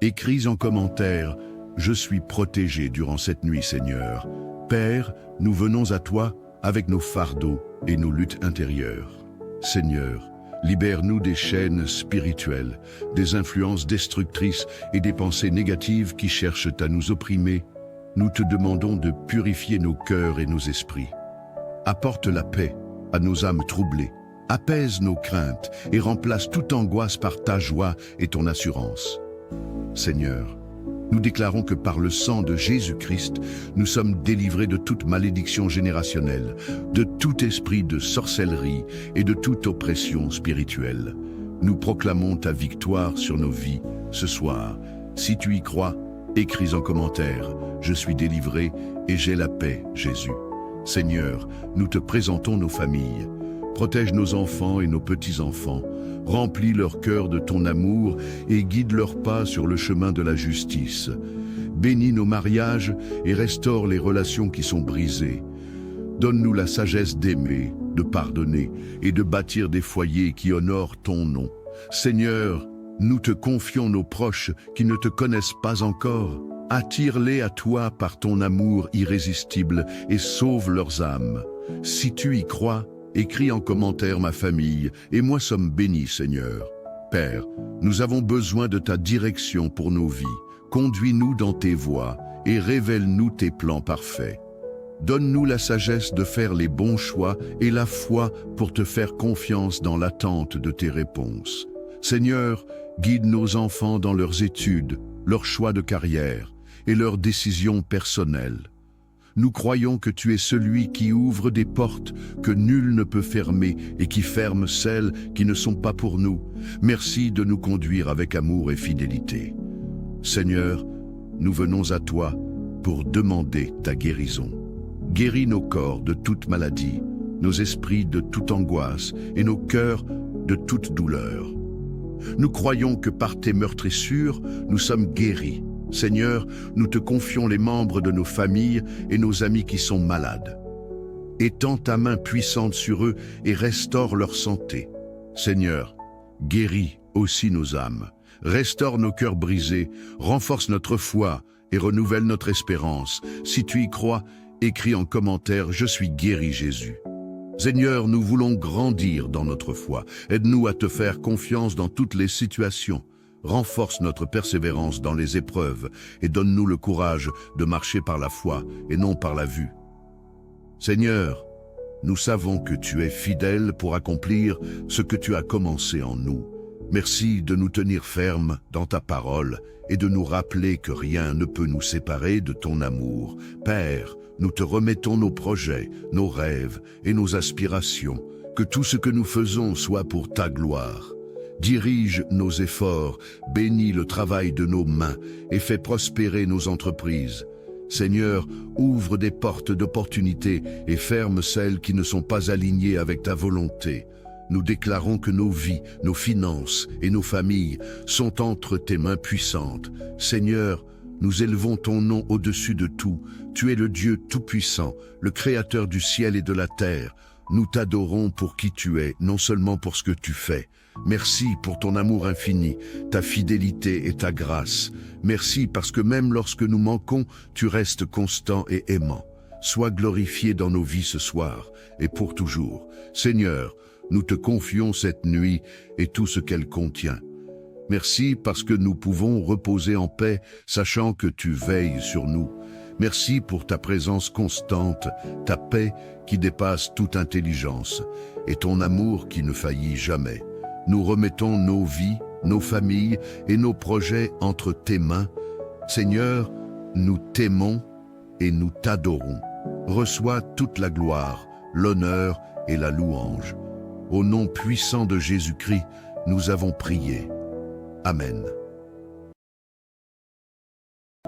Speaker 1: Écris en commentaire « Je suis protégé durant cette nuit, Seigneur ». Père, nous venons à toi avec nos fardeaux et nos luttes intérieures. Seigneur, libère-nous des chaînes spirituelles, des influences destructrices et des pensées négatives qui cherchent à nous opprimer. Nous te demandons de purifier nos cœurs et nos esprits. Apporte la paix à nos âmes troublées, apaise nos craintes et remplace toute angoisse par ta joie et ton assurance. Seigneur, nous déclarons que par le sang de Jésus-Christ, nous sommes délivrés de toute malédiction générationnelle, de tout esprit de sorcellerie et de toute oppression spirituelle. Nous proclamons ta victoire sur nos vies ce soir. Si tu y crois, écris en commentaire « Je suis délivré et j'ai la paix, Jésus ». Seigneur, nous te présentons nos familles. Protège nos enfants et nos petits-enfants. Remplis leur cœur de ton amour et guide leurs pas sur le chemin de la justice. Bénis nos mariages et restaure les relations qui sont brisées. Donne-nous la sagesse d'aimer, de pardonner et de bâtir des foyers qui honorent ton nom. Seigneur, nous te confions nos proches qui ne te connaissent pas encore. Attire-les à toi par ton amour irrésistible et sauve leurs âmes. Si tu y crois, écris en commentaire ma famille et moi sommes bénis, Seigneur. Père, nous avons besoin de ta direction pour nos vies. Conduis-nous dans tes voies et révèle-nous tes plans parfaits. Donne-nous la sagesse de faire les bons choix et la foi pour te faire confiance dans l'attente de tes réponses. Seigneur, guide nos enfants dans leurs études, leurs choix de carrière et leurs décisions personnelles. Nous croyons que tu es celui qui ouvre des portes que nul ne peut fermer et qui ferme celles qui ne sont pas pour nous. Merci de nous conduire avec amour et fidélité. Seigneur, nous venons à toi pour demander ta guérison. Guéris nos corps de toute maladie, nos esprits de toute angoisse et nos cœurs de toute douleur. Nous croyons que par tes meurtrissures, nous sommes guéris. Seigneur, nous te confions les membres de nos familles et nos amis qui sont malades. Étends ta main puissante sur eux et restaure leur santé. Seigneur, guéris aussi nos âmes. Restaure nos cœurs brisés, renforce notre foi et renouvelle notre espérance. Si tu y crois, écris en commentaire « Je suis guéri Jésus ». Seigneur, nous voulons grandir dans notre foi. Aide-nous à te faire confiance dans toutes les situations. Renforce notre persévérance dans les épreuves et donne-nous le courage de marcher par la foi et non par la vue. Seigneur, nous savons que tu es fidèle pour accomplir ce que tu as commencé en nous. Merci de nous tenir fermes dans ta parole et de nous rappeler que rien ne peut nous séparer de ton amour. Père, nous te remettons nos projets, nos rêves et nos aspirations. Que tout ce que nous faisons soit pour ta gloire. Dirige nos efforts, bénis le travail de nos mains et fais prospérer nos entreprises. Seigneur, ouvre des portes d'opportunité et ferme celles qui ne sont pas alignées avec ta volonté. Nous déclarons que nos vies, nos finances et nos familles sont entre tes mains puissantes. Seigneur, nous élevons ton nom au-dessus de tout. Tu es le Dieu tout-puissant, le Créateur du ciel et de la terre. Nous t'adorons pour qui tu es, non seulement pour ce que tu fais. Merci pour ton amour infini, ta fidélité et ta grâce. Merci parce que même lorsque nous manquons, tu restes constant et aimant. Sois glorifié dans nos vies ce soir et pour toujours. Seigneur, nous te confions cette nuit et tout ce qu'elle contient. Merci parce que nous pouvons reposer en paix, sachant que tu veilles sur nous. Merci pour ta présence constante, ta paix qui dépasse toute intelligence et ton amour qui ne faillit jamais. Nous remettons nos vies, nos familles et nos projets entre tes mains. Seigneur, nous t'aimons et nous t'adorons. Reçois toute la gloire, l'honneur et la louange. Au nom puissant de Jésus-Christ, nous avons prié. Amen.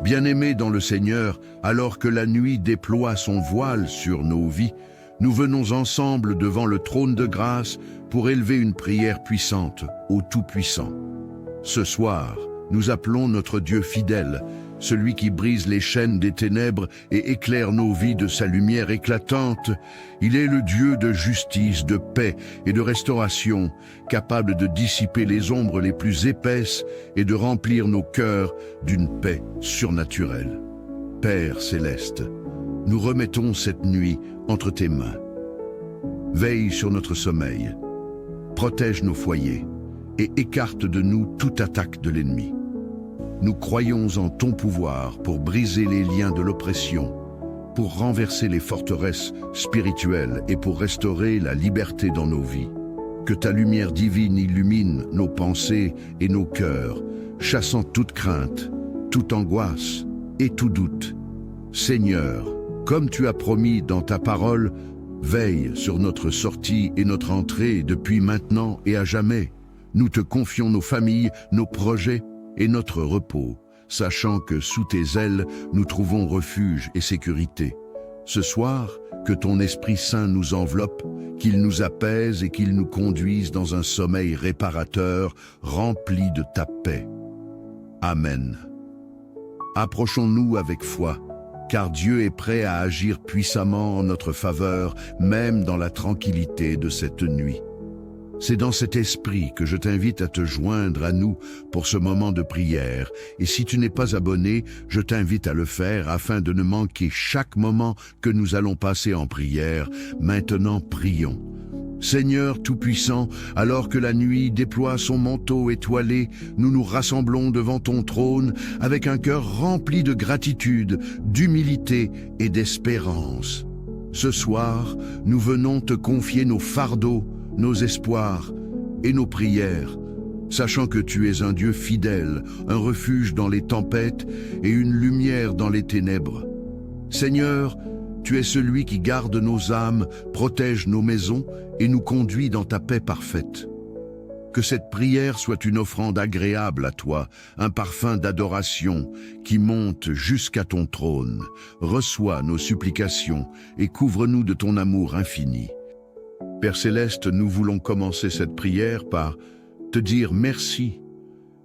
Speaker 1: Bien-aimés dans le Seigneur, alors que la nuit déploie son voile sur nos vies, nous venons ensemble devant le trône de grâce pour élever une prière puissante au Tout-Puissant. Ce soir, nous appelons notre Dieu fidèle, celui qui brise les chaînes des ténèbres et éclaire nos vies de sa lumière éclatante. Il est le Dieu de justice, de paix et de restauration, capable de dissiper les ombres les plus épaisses et de remplir nos cœurs d'une paix surnaturelle. Père céleste, nous remettons cette nuit entre tes mains. Veille sur notre sommeil, protège nos foyers et écarte de nous toute attaque de l'ennemi. Nous croyons en ton pouvoir pour briser les liens de l'oppression, pour renverser les forteresses spirituelles et pour restaurer la liberté dans nos vies. Que ta lumière divine illumine nos pensées et nos cœurs, chassant toute crainte, toute angoisse et tout doute. Seigneur, comme tu as promis dans ta parole, veille sur notre sortie et notre entrée depuis maintenant et à jamais. Nous te confions nos familles, nos projets et notre repos, sachant que sous tes ailes, nous trouvons refuge et sécurité. Ce soir, que ton Esprit Saint nous enveloppe, qu'il nous apaise et qu'il nous conduise dans un sommeil réparateur, rempli de ta paix. Amen. Approchons-nous avec foi, car Dieu est prêt à agir puissamment en notre faveur, même dans la tranquillité de cette nuit. C'est dans cet esprit que je t'invite à te joindre à nous pour ce moment de prière. Et si tu n'es pas abonné, je t'invite à le faire afin de ne manquer chaque moment que nous allons passer en prière. Maintenant, prions. Seigneur Tout-Puissant, alors que la nuit déploie son manteau étoilé, nous nous rassemblons devant ton trône avec un cœur rempli de gratitude, d'humilité et d'espérance. Ce soir, nous venons te confier nos fardeaux, nos espoirs et nos prières. sachant que tu es un Dieu fidèle, un refuge dans les tempêtes et une lumière dans les ténèbres. Seigneur, tu es celui qui garde nos âmes, protège nos maisons et nous conduit dans ta paix parfaite. Que cette prière soit une offrande agréable à toi, un parfum d'adoration qui monte jusqu'à ton trône. Reçois nos supplications et couvre-nous de ton amour infini. Père Céleste, nous voulons commencer cette prière par te dire merci.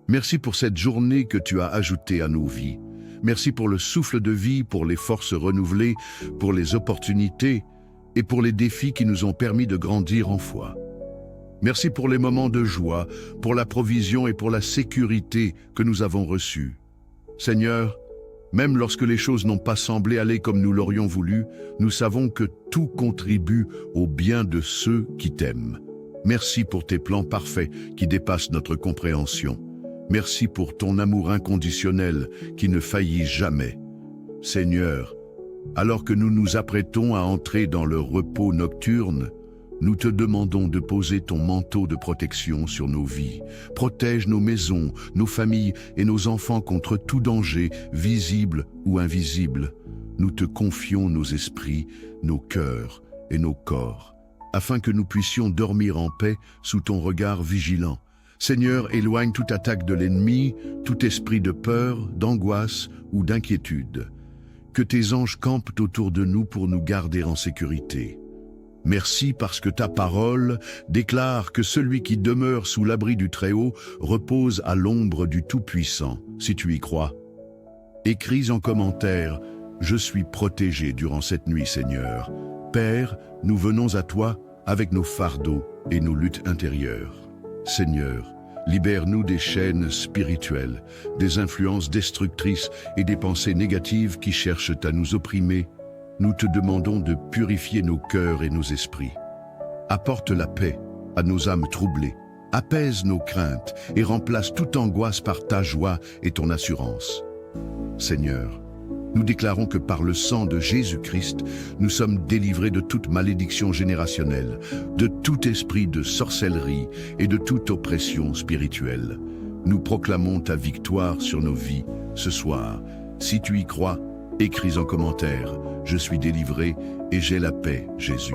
Speaker 1: Merci pour cette journée que tu as ajoutée à nos vies. Merci pour le souffle de vie, pour les forces renouvelées, pour les opportunités et pour les défis qui nous ont permis de grandir en foi. Merci pour les moments de joie, pour la provision et pour la sécurité que nous avons reçue. Seigneur, même lorsque les choses n'ont pas semblé aller comme nous l'aurions voulu, nous savons que tout contribue au bien de ceux qui t'aiment. Merci pour tes plans parfaits qui dépassent notre compréhension. Merci pour ton amour inconditionnel qui ne faillit jamais. Seigneur, alors que nous nous apprêtons à entrer dans le repos nocturne, nous te demandons de poser ton manteau de protection sur nos vies. Protège nos maisons, nos familles et nos enfants contre tout danger, visible ou invisible. Nous te confions nos esprits, nos cœurs et nos corps, afin que nous puissions dormir en paix sous ton regard vigilant. Seigneur, éloigne toute attaque de l'ennemi, tout esprit de peur, d'angoisse ou d'inquiétude. Que tes anges campent autour de nous pour nous garder en sécurité. Merci parce que ta parole déclare que celui qui demeure sous l'abri du Très-Haut repose à l'ombre du Tout-Puissant, si tu y crois. Écris en commentaire « Je suis protégé durant cette nuit, Seigneur ». Père, nous venons à toi avec nos fardeaux et nos luttes intérieures. Seigneur, libère-nous des chaînes spirituelles, des influences destructrices et des pensées négatives qui cherchent à nous opprimer. Nous te demandons de purifier nos cœurs et nos esprits. Apporte la paix à nos âmes troublées, apaise nos craintes et remplace toute angoisse par ta joie et ton assurance. Seigneur, nous déclarons que par le sang de Jésus-Christ, nous sommes délivrés de toute malédiction générationnelle, de tout esprit de sorcellerie et de toute oppression spirituelle. Nous proclamons ta victoire sur nos vies ce soir. Si tu y crois, écris en commentaire « Je suis délivré et j'ai la paix, Jésus ».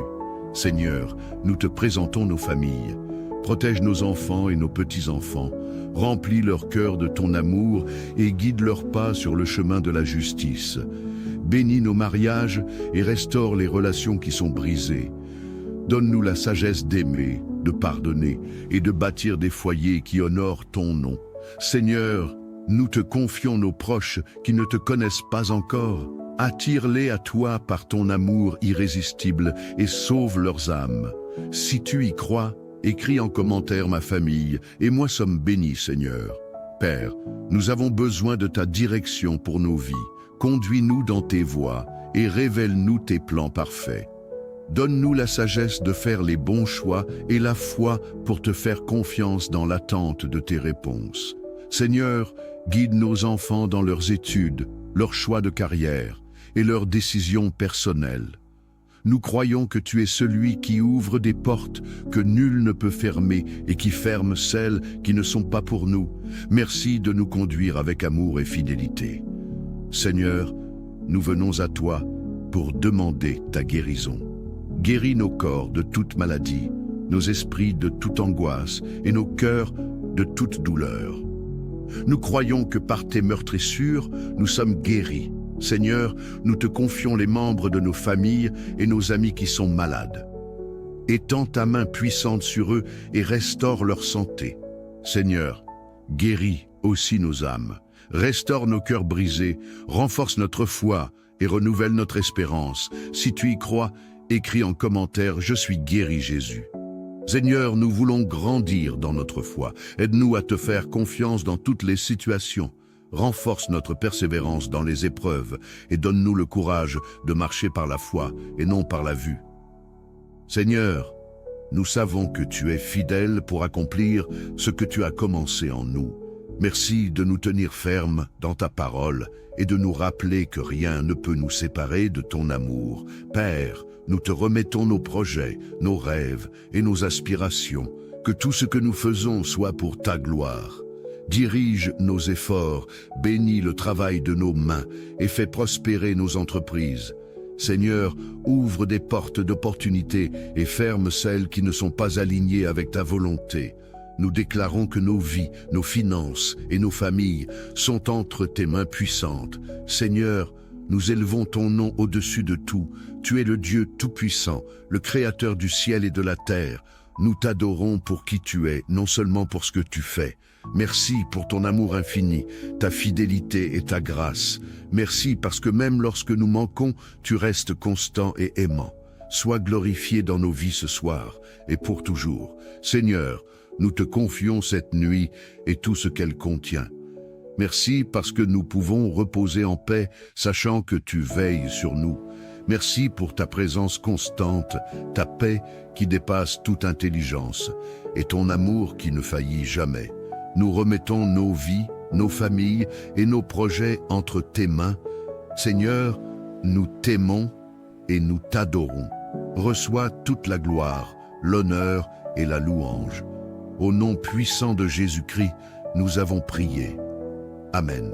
Speaker 1: Seigneur, nous te présentons nos familles. Protège nos enfants et nos petits-enfants. Remplis leur cœur de ton amour et guide leurs pas sur le chemin de la justice. Bénis nos mariages et restaure les relations qui sont brisées. Donne-nous la sagesse d'aimer, de pardonner et de bâtir des foyers qui honorent ton nom. Seigneur, nous te confions nos proches qui ne te connaissent pas encore. Attire-les à toi par ton amour irrésistible et sauve leurs âmes. Si tu y crois, écris en commentaire ma famille et moi sommes bénis, Seigneur. Père, nous avons besoin de ta direction pour nos vies. Conduis-nous dans tes voies et révèle-nous tes plans parfaits. Donne-nous la sagesse de faire les bons choix et la foi pour te faire confiance dans l'attente de tes réponses. Seigneur, guide nos enfants dans leurs études, leurs choix de carrière et leurs décisions personnelles. Nous croyons que tu es celui qui ouvre des portes que nul ne peut fermer et qui ferme celles qui ne sont pas pour nous. Merci de nous conduire avec amour et fidélité. Seigneur, nous venons à toi pour demander ta guérison. Guéris nos corps de toute maladie, nos esprits de toute angoisse et nos cœurs de toute douleur. Nous croyons que par tes meurtrissures, nous sommes guéris. Seigneur, nous te confions les membres de nos familles et nos amis qui sont malades. Étends ta main puissante sur eux et restaure leur santé. Seigneur, guéris aussi nos âmes. Restaure nos cœurs brisés, renforce notre foi et renouvelle notre espérance. Si tu y crois, écris en commentaire « Je suis guéri, Jésus ». Seigneur, nous voulons grandir dans notre foi. Aide-nous à te faire confiance dans toutes les situations. Renforce notre persévérance dans les épreuves et donne-nous le courage de marcher par la foi et non par la vue. Seigneur, nous savons que tu es fidèle pour accomplir ce que tu as commencé en nous. Merci de nous tenir fermes dans ta parole et de nous rappeler que rien ne peut nous séparer de ton amour. Père, nous te remettons nos projets, nos rêves et nos aspirations. Que tout ce que nous faisons soit pour ta gloire. Dirige nos efforts, bénis le travail de nos mains et fais prospérer nos entreprises. Seigneur, ouvre des portes d'opportunité et ferme celles qui ne sont pas alignées avec ta volonté. Nous déclarons que nos vies, nos finances et nos familles sont entre tes mains puissantes. Seigneur, nous élevons ton nom au-dessus de tout. Tu es le Dieu tout-puissant, le Créateur du ciel et de la terre. Nous t'adorons pour qui tu es, non seulement pour ce que tu fais. Merci pour ton amour infini, ta fidélité et ta grâce. Merci parce que même lorsque nous manquons, tu restes constant et aimant. Sois glorifié dans nos vies ce soir et pour toujours. Seigneur, nous te confions cette nuit et tout ce qu'elle contient. Merci parce que nous pouvons reposer en paix, sachant que tu veilles sur nous. Merci pour ta présence constante, ta paix qui dépasse toute intelligence et ton amour qui ne faillit jamais. Nous remettons nos vies, nos familles et nos projets entre tes mains. Seigneur, nous t'aimons et nous t'adorons. Reçois toute la gloire, l'honneur et la louange. Au nom puissant de Jésus-Christ, nous avons prié. Amen.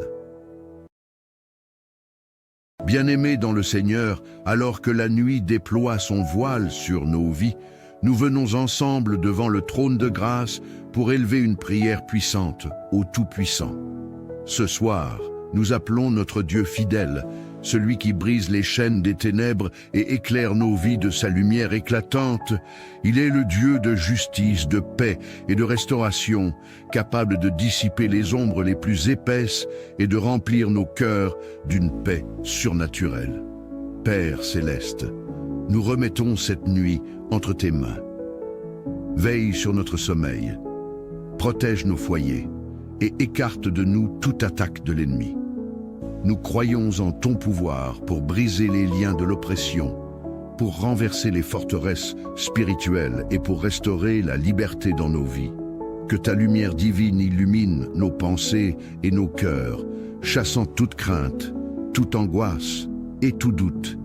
Speaker 1: Bien-aimés dans le Seigneur, alors que la nuit déploie son voile sur nos vies, nous venons ensemble devant le trône de grâce pour élever une prière puissante au Tout-Puissant. Ce soir, nous appelons notre Dieu fidèle, celui qui brise les chaînes des ténèbres et éclaire nos vies de sa lumière éclatante. Il est le Dieu de justice, de paix et de restauration, capable de dissiper les ombres les plus épaisses et de remplir nos cœurs d'une paix surnaturelle. Père céleste, nous remettons cette nuit entre tes mains. Veille sur notre sommeil, protège nos foyers et écarte de nous toute attaque de l'ennemi. Nous croyons en ton pouvoir pour briser les liens de l'oppression, pour renverser les forteresses spirituelles et pour restaurer la liberté dans nos vies. Que ta lumière divine illumine nos pensées et nos cœurs, chassant toute crainte, toute angoisse et tout doute.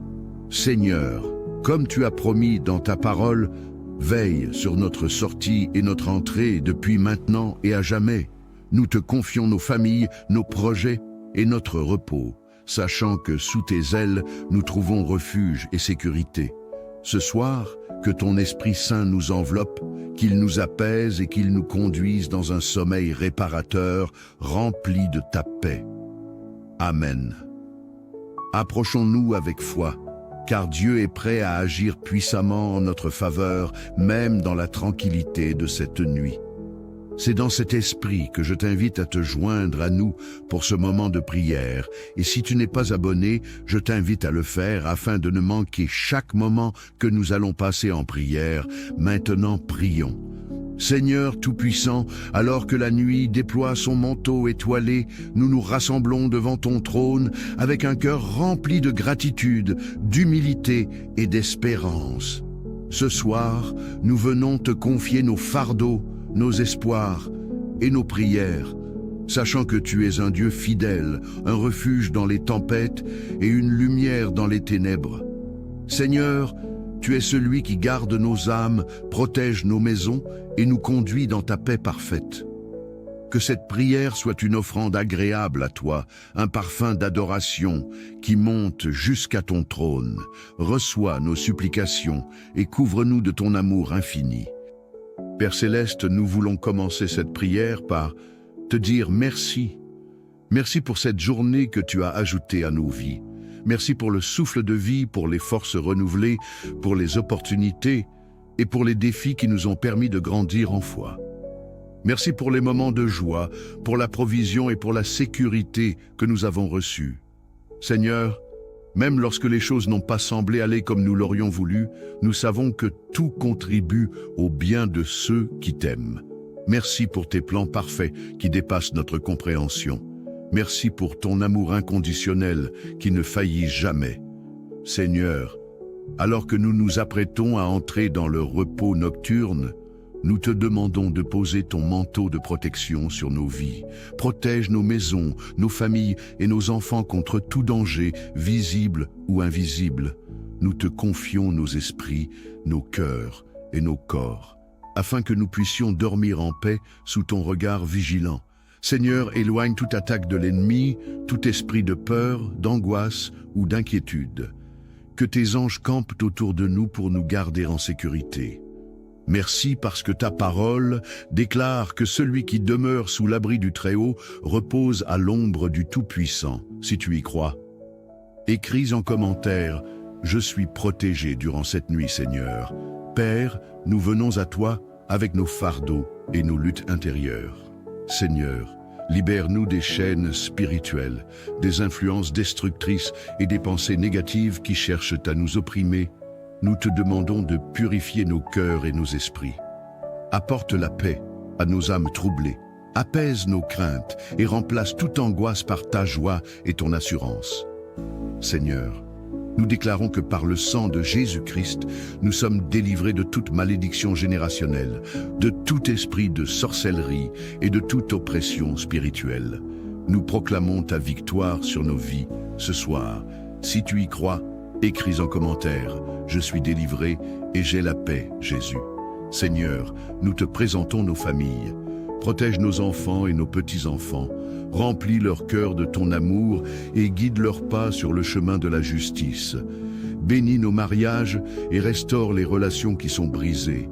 Speaker 1: Seigneur, comme tu as promis dans ta parole, veille sur notre sortie et notre entrée depuis maintenant et à jamais. Nous te confions nos familles, nos projets et notre repos, sachant que sous tes ailes, nous trouvons refuge et sécurité. Ce soir, que ton Esprit Saint nous enveloppe, qu'il nous apaise et qu'il nous conduise dans un sommeil réparateur, rempli de ta paix. Amen. Approchons-nous avec foi, car Dieu est prêt à agir puissamment en notre faveur, même dans la tranquillité de cette nuit. C'est dans cet esprit que je t'invite à te joindre à nous pour ce moment de prière. Et si tu n'es pas abonné, je t'invite à le faire afin de ne manquer chaque moment que nous allons passer en prière. Maintenant, prions. Seigneur Tout-Puissant, alors que la nuit déploie son manteau étoilé, nous nous rassemblons devant ton trône avec un cœur rempli de gratitude, d'humilité et d'espérance. Ce soir, nous venons te confier nos fardeaux, nos espoirs et nos prières, sachant que tu es un Dieu fidèle, un refuge dans les tempêtes et une lumière dans les ténèbres. Seigneur, tu es celui qui garde nos âmes, protège nos maisons et nous conduit dans ta paix parfaite. Que cette prière soit une offrande agréable à toi, un parfum d'adoration qui monte jusqu'à ton trône. Reçois nos supplications et couvre-nous de ton amour infini. Père Céleste, nous voulons commencer cette prière par te dire merci. Merci pour cette journée que tu as ajoutée à nos vies. Merci pour le souffle de vie, pour les forces renouvelées, pour les opportunités et pour les défis qui nous ont permis de grandir en foi. Merci pour les moments de joie, pour la provision et pour la sécurité que nous avons reçue. Seigneur, même lorsque les choses n'ont pas semblé aller comme nous l'aurions voulu, nous savons que tout contribue au bien de ceux qui t'aiment. Merci pour tes plans parfaits qui dépassent notre compréhension. Merci pour ton amour inconditionnel qui ne faillit jamais. Seigneur, alors que nous nous apprêtons à entrer dans le repos nocturne, nous te demandons de poser ton manteau de protection sur nos vies. Protège nos maisons, nos familles et nos enfants contre tout danger, visible ou invisible. Nous te confions nos esprits, nos cœurs et nos corps. afin que nous puissions dormir en paix sous ton regard vigilant. Seigneur, éloigne toute attaque de l'ennemi, tout esprit de peur, d'angoisse ou d'inquiétude. Que tes anges campent autour de nous pour nous garder en sécurité. Merci parce que ta parole déclare que celui qui demeure sous l'abri du Très-Haut repose à l'ombre du Tout-Puissant, si tu y crois. Écris en commentaire « Je suis protégé durant cette nuit, Seigneur ». Père, nous venons à toi avec nos fardeaux et nos luttes intérieures. Seigneur, libère-nous des chaînes spirituelles, des influences destructrices et des pensées négatives qui cherchent à nous opprimer. Nous te demandons de purifier nos cœurs et nos esprits. Apporte la paix à nos âmes troublées, apaise nos craintes et remplace toute angoisse par ta joie et ton assurance. Seigneur, nous déclarons que par le sang de Jésus-Christ, nous sommes délivrés de toute malédiction générationnelle, de tout esprit de sorcellerie et de toute oppression spirituelle. Nous proclamons ta victoire sur nos vies ce soir. Si tu y crois, écris en commentaire « Je suis délivré et j'ai la paix, Jésus ». Seigneur, nous te présentons nos familles. Protège nos enfants et nos petits-enfants. Remplis leur cœur de ton amour et guide leurs pas sur le chemin de la justice. Bénis nos mariages et restaure les relations qui sont brisées.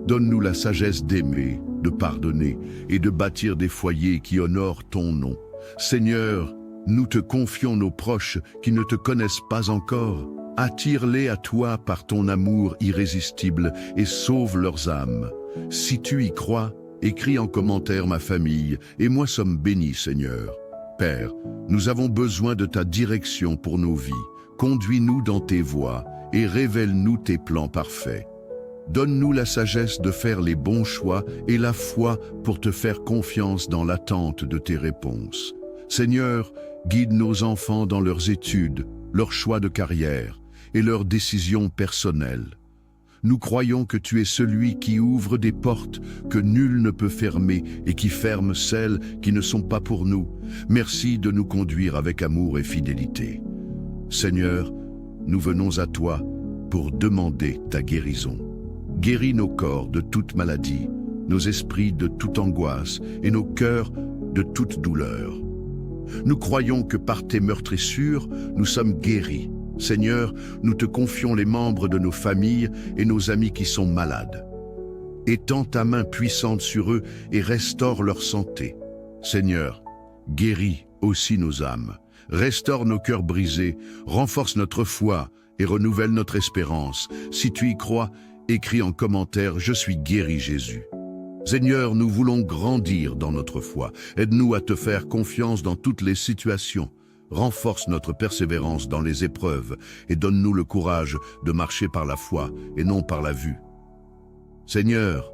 Speaker 1: Donne-nous la sagesse d'aimer, de pardonner et de bâtir des foyers qui honorent ton nom. Seigneur, nous te confions nos proches qui ne te connaissent pas encore. Attire-les à toi par ton amour irrésistible et sauve leurs âmes. Si tu y crois, écris en commentaire ma famille et moi sommes bénis, Seigneur. Père, nous avons besoin de ta direction pour nos vies. Conduis-nous dans tes voies et révèle-nous tes plans parfaits. Donne-nous la sagesse de faire les bons choix et la foi pour te faire confiance dans l'attente de tes réponses. Seigneur, guide nos enfants dans leurs études, leurs choix de carrière et leurs décisions personnelles. Nous croyons que tu es celui qui ouvre des portes que nul ne peut fermer et qui ferme celles qui ne sont pas pour nous. Merci de nous conduire avec amour et fidélité. Seigneur, nous venons à toi pour demander ta guérison. Guéris nos corps de toute maladie, nos esprits de toute angoisse et nos cœurs de toute douleur. Nous croyons que par tes meurtrissures, nous sommes guéris. Seigneur, nous te confions les membres de nos familles et nos amis qui sont malades. Étends ta main puissante sur eux et restaure leur santé. Seigneur, guéris aussi nos âmes. Restaure nos cœurs brisés, renforce notre foi et renouvelle notre espérance. Si tu y crois, écris en commentaire « Je suis guéri, Jésus ». Seigneur, nous voulons grandir dans notre foi. Aide-nous à te faire confiance dans toutes les situations. Renforce notre persévérance dans les épreuves et donne-nous le courage de marcher par la foi et non par la vue. Seigneur,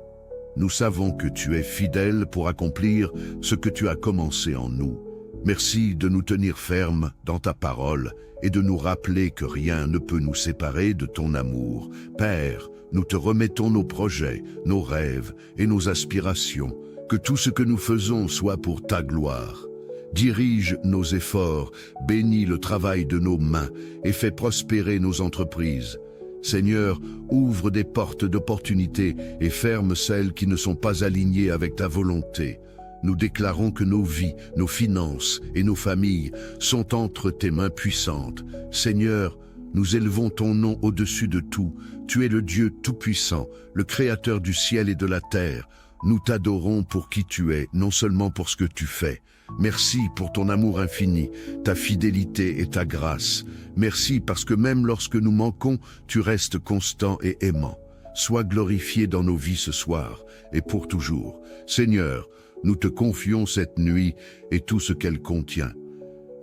Speaker 1: nous savons que tu es fidèle pour accomplir ce que tu as commencé en nous. Merci de nous tenir fermes dans ta parole et de nous rappeler que rien ne peut nous séparer de ton amour. Père, nous te remettons nos projets, nos rêves et nos aspirations. Que tout ce que nous faisons soit pour ta gloire. Dirige nos efforts, bénis le travail de nos mains et fais prospérer nos entreprises. Seigneur, ouvre des portes d'opportunités et ferme celles qui ne sont pas alignées avec ta volonté. Nous déclarons que nos vies, nos finances et nos familles sont entre tes mains puissantes. Seigneur, nous élevons ton nom au-dessus de tout. Tu es le Dieu tout-puissant, le Créateur du ciel et de la terre. Nous t'adorons pour qui tu es, non seulement pour ce que tu fais. Merci pour ton amour infini, ta fidélité et ta grâce. Merci parce que même lorsque nous manquons, tu restes constant et aimant. Sois glorifié dans nos vies ce soir et pour toujours. Seigneur, nous te confions cette nuit et tout ce qu'elle contient.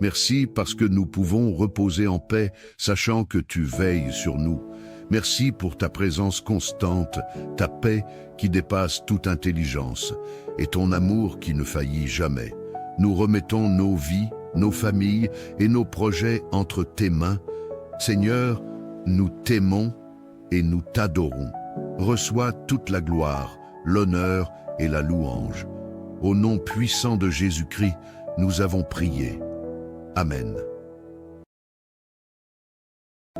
Speaker 1: Merci parce que nous pouvons reposer en paix, sachant que tu veilles sur nous. Merci pour ta présence constante, ta paix qui dépasse toute intelligence et ton amour qui ne faillit jamais. Nous remettons nos vies, nos familles et nos projets entre tes mains. Seigneur, nous t'aimons et nous t'adorons. Reçois toute la gloire, l'honneur et la louange. Au nom puissant de Jésus-Christ, nous avons prié. Amen.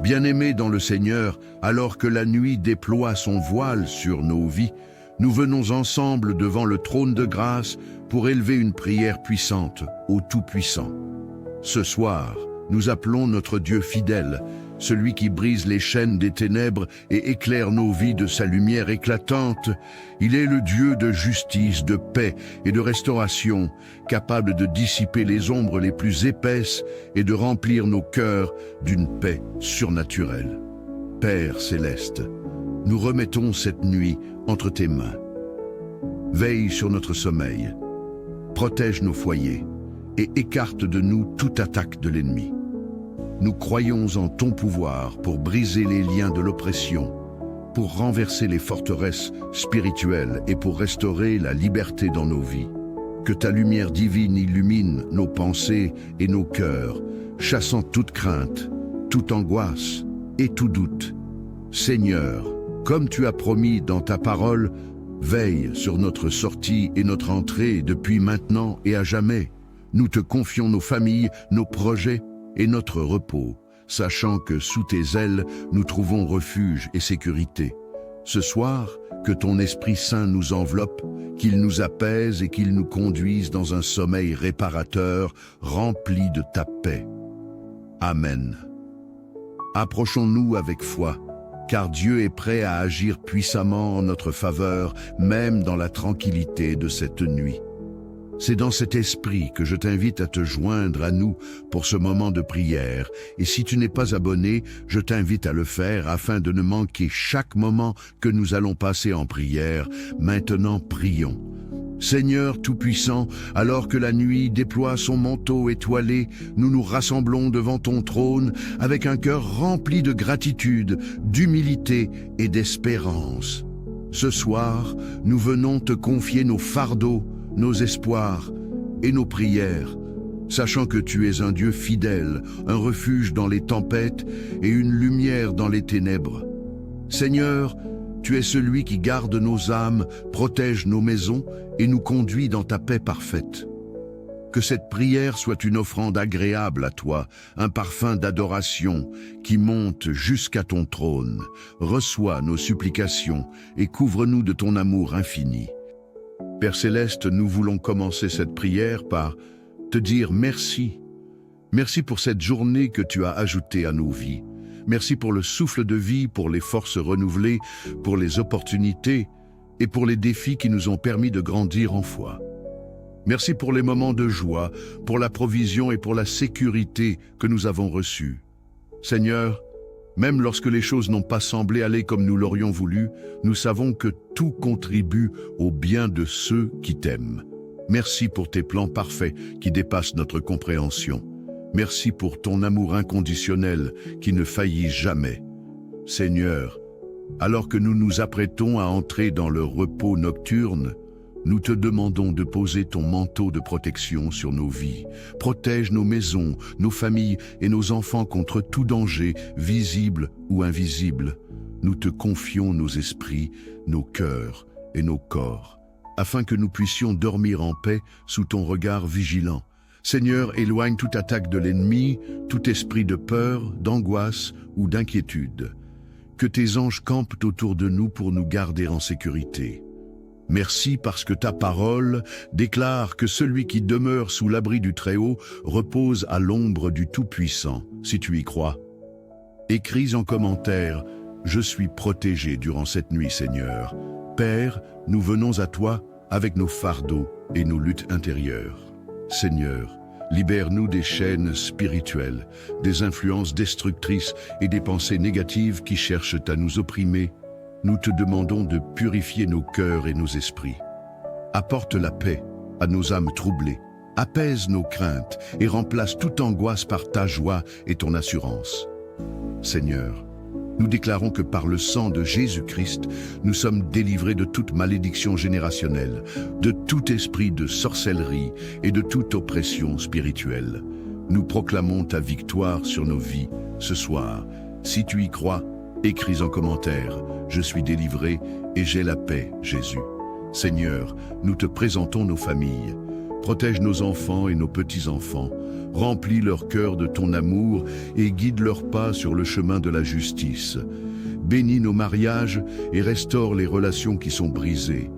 Speaker 1: Bien-aimés dans le Seigneur, alors que la nuit déploie son voile sur nos vies, nous venons ensemble devant le trône de grâce pour élever une prière puissante au Tout-Puissant. Ce soir, nous appelons notre Dieu fidèle, celui qui brise les chaînes des ténèbres et éclaire nos vies de sa lumière éclatante. Il est le Dieu de justice, de paix et de restauration, capable de dissiper les ombres les plus épaisses et de remplir nos cœurs d'une paix surnaturelle. Père céleste, nous remettons cette nuit entre tes mains. Veille sur notre sommeil, protège nos foyers et écarte de nous toute attaque de l'ennemi. Nous croyons en ton pouvoir pour briser les liens de l'oppression, pour renverser les forteresses spirituelles et pour restaurer la liberté dans nos vies. Que ta lumière divine illumine nos pensées et nos cœurs, chassant toute crainte, toute angoisse et tout doute. Seigneur, comme tu as promis dans ta parole, veille sur notre sortie et notre entrée depuis maintenant et à jamais. Nous te confions nos familles, nos projets et notre repos, sachant que sous tes ailes, nous trouvons refuge et sécurité. Ce soir, que ton Esprit Saint nous enveloppe, qu'il nous apaise et qu'il nous conduise dans un sommeil réparateur, rempli de ta paix. Amen. Approchons-nous avec foi, car Dieu est prêt à agir puissamment en notre faveur, même dans la tranquillité de cette nuit. C'est dans cet esprit que je t'invite à te joindre à nous pour ce moment de prière. Et si tu n'es pas abonné, je t'invite à le faire afin de ne manquer chaque moment que nous allons passer en prière. Maintenant, prions. Seigneur Tout-Puissant, alors que la nuit déploie son manteau étoilé, nous nous rassemblons devant ton trône avec un cœur rempli de gratitude, d'humilité et d'espérance. Ce soir, nous venons te confier nos fardeaux, nos espoirs et nos prières, sachant que tu es un Dieu fidèle, un refuge dans les tempêtes et une lumière dans les ténèbres. Seigneur, tu es celui qui garde nos âmes, protège nos maisons et nous conduit dans ta paix parfaite. Que cette prière soit une offrande agréable à toi, un parfum d'adoration qui monte jusqu'à ton trône. Reçois nos supplications et couvre-nous de ton amour infini. Père Céleste, nous voulons commencer cette prière par te dire merci. Merci pour cette journée que tu as ajoutée à nos vies. Merci pour le souffle de vie, pour les forces renouvelées, pour les opportunités et pour les défis qui nous ont permis de grandir en foi. Merci pour les moments de joie, pour la provision et pour la sécurité que nous avons reçue. Seigneur, même lorsque les choses n'ont pas semblé aller comme nous l'aurions voulu, nous savons que tout contribue au bien de ceux qui t'aiment. Merci pour tes plans parfaits qui dépassent notre compréhension. Merci pour ton amour inconditionnel qui ne faillit jamais. Seigneur, alors que nous nous apprêtons à entrer dans le repos nocturne, nous te demandons de poser ton manteau de protection sur nos vies. Protège nos maisons, nos familles et nos enfants contre tout danger, visible ou invisible. Nous te confions nos esprits, nos cœurs et nos corps, afin que nous puissions dormir en paix sous ton regard vigilant. Seigneur, éloigne toute attaque de l'ennemi, tout esprit de peur, d'angoisse ou d'inquiétude. Que tes anges campent autour de nous pour nous garder en sécurité. Merci parce que ta parole déclare que celui qui demeure sous l'abri du Très-Haut repose à l'ombre du Tout-Puissant, si tu y crois. Écris en commentaire « Je suis protégé durant cette nuit, Seigneur ». Père, nous venons à toi avec nos fardeaux et nos luttes intérieures. Seigneur, libère-nous des chaînes spirituelles, des influences destructrices et des pensées négatives qui cherchent à nous opprimer. Nous te demandons de purifier nos cœurs et nos esprits. Apporte la paix à nos âmes troublées, apaise nos craintes et remplace toute angoisse par ta joie et ton assurance. Seigneur, nous déclarons que par le sang de Jésus-Christ, nous sommes délivrés de toute malédiction générationnelle, de tout esprit de sorcellerie et de toute oppression spirituelle. Nous proclamons ta victoire sur nos vies ce soir. Si tu y crois, écris en commentaire « Je suis délivré et j'ai la paix, Jésus ». Seigneur, nous te présentons nos familles. Protège nos enfants et nos petits-enfants. Remplis leur cœur de ton amour et guide leurs pas sur le chemin de la justice. bénis nos mariages et restaure les relations qui sont brisées.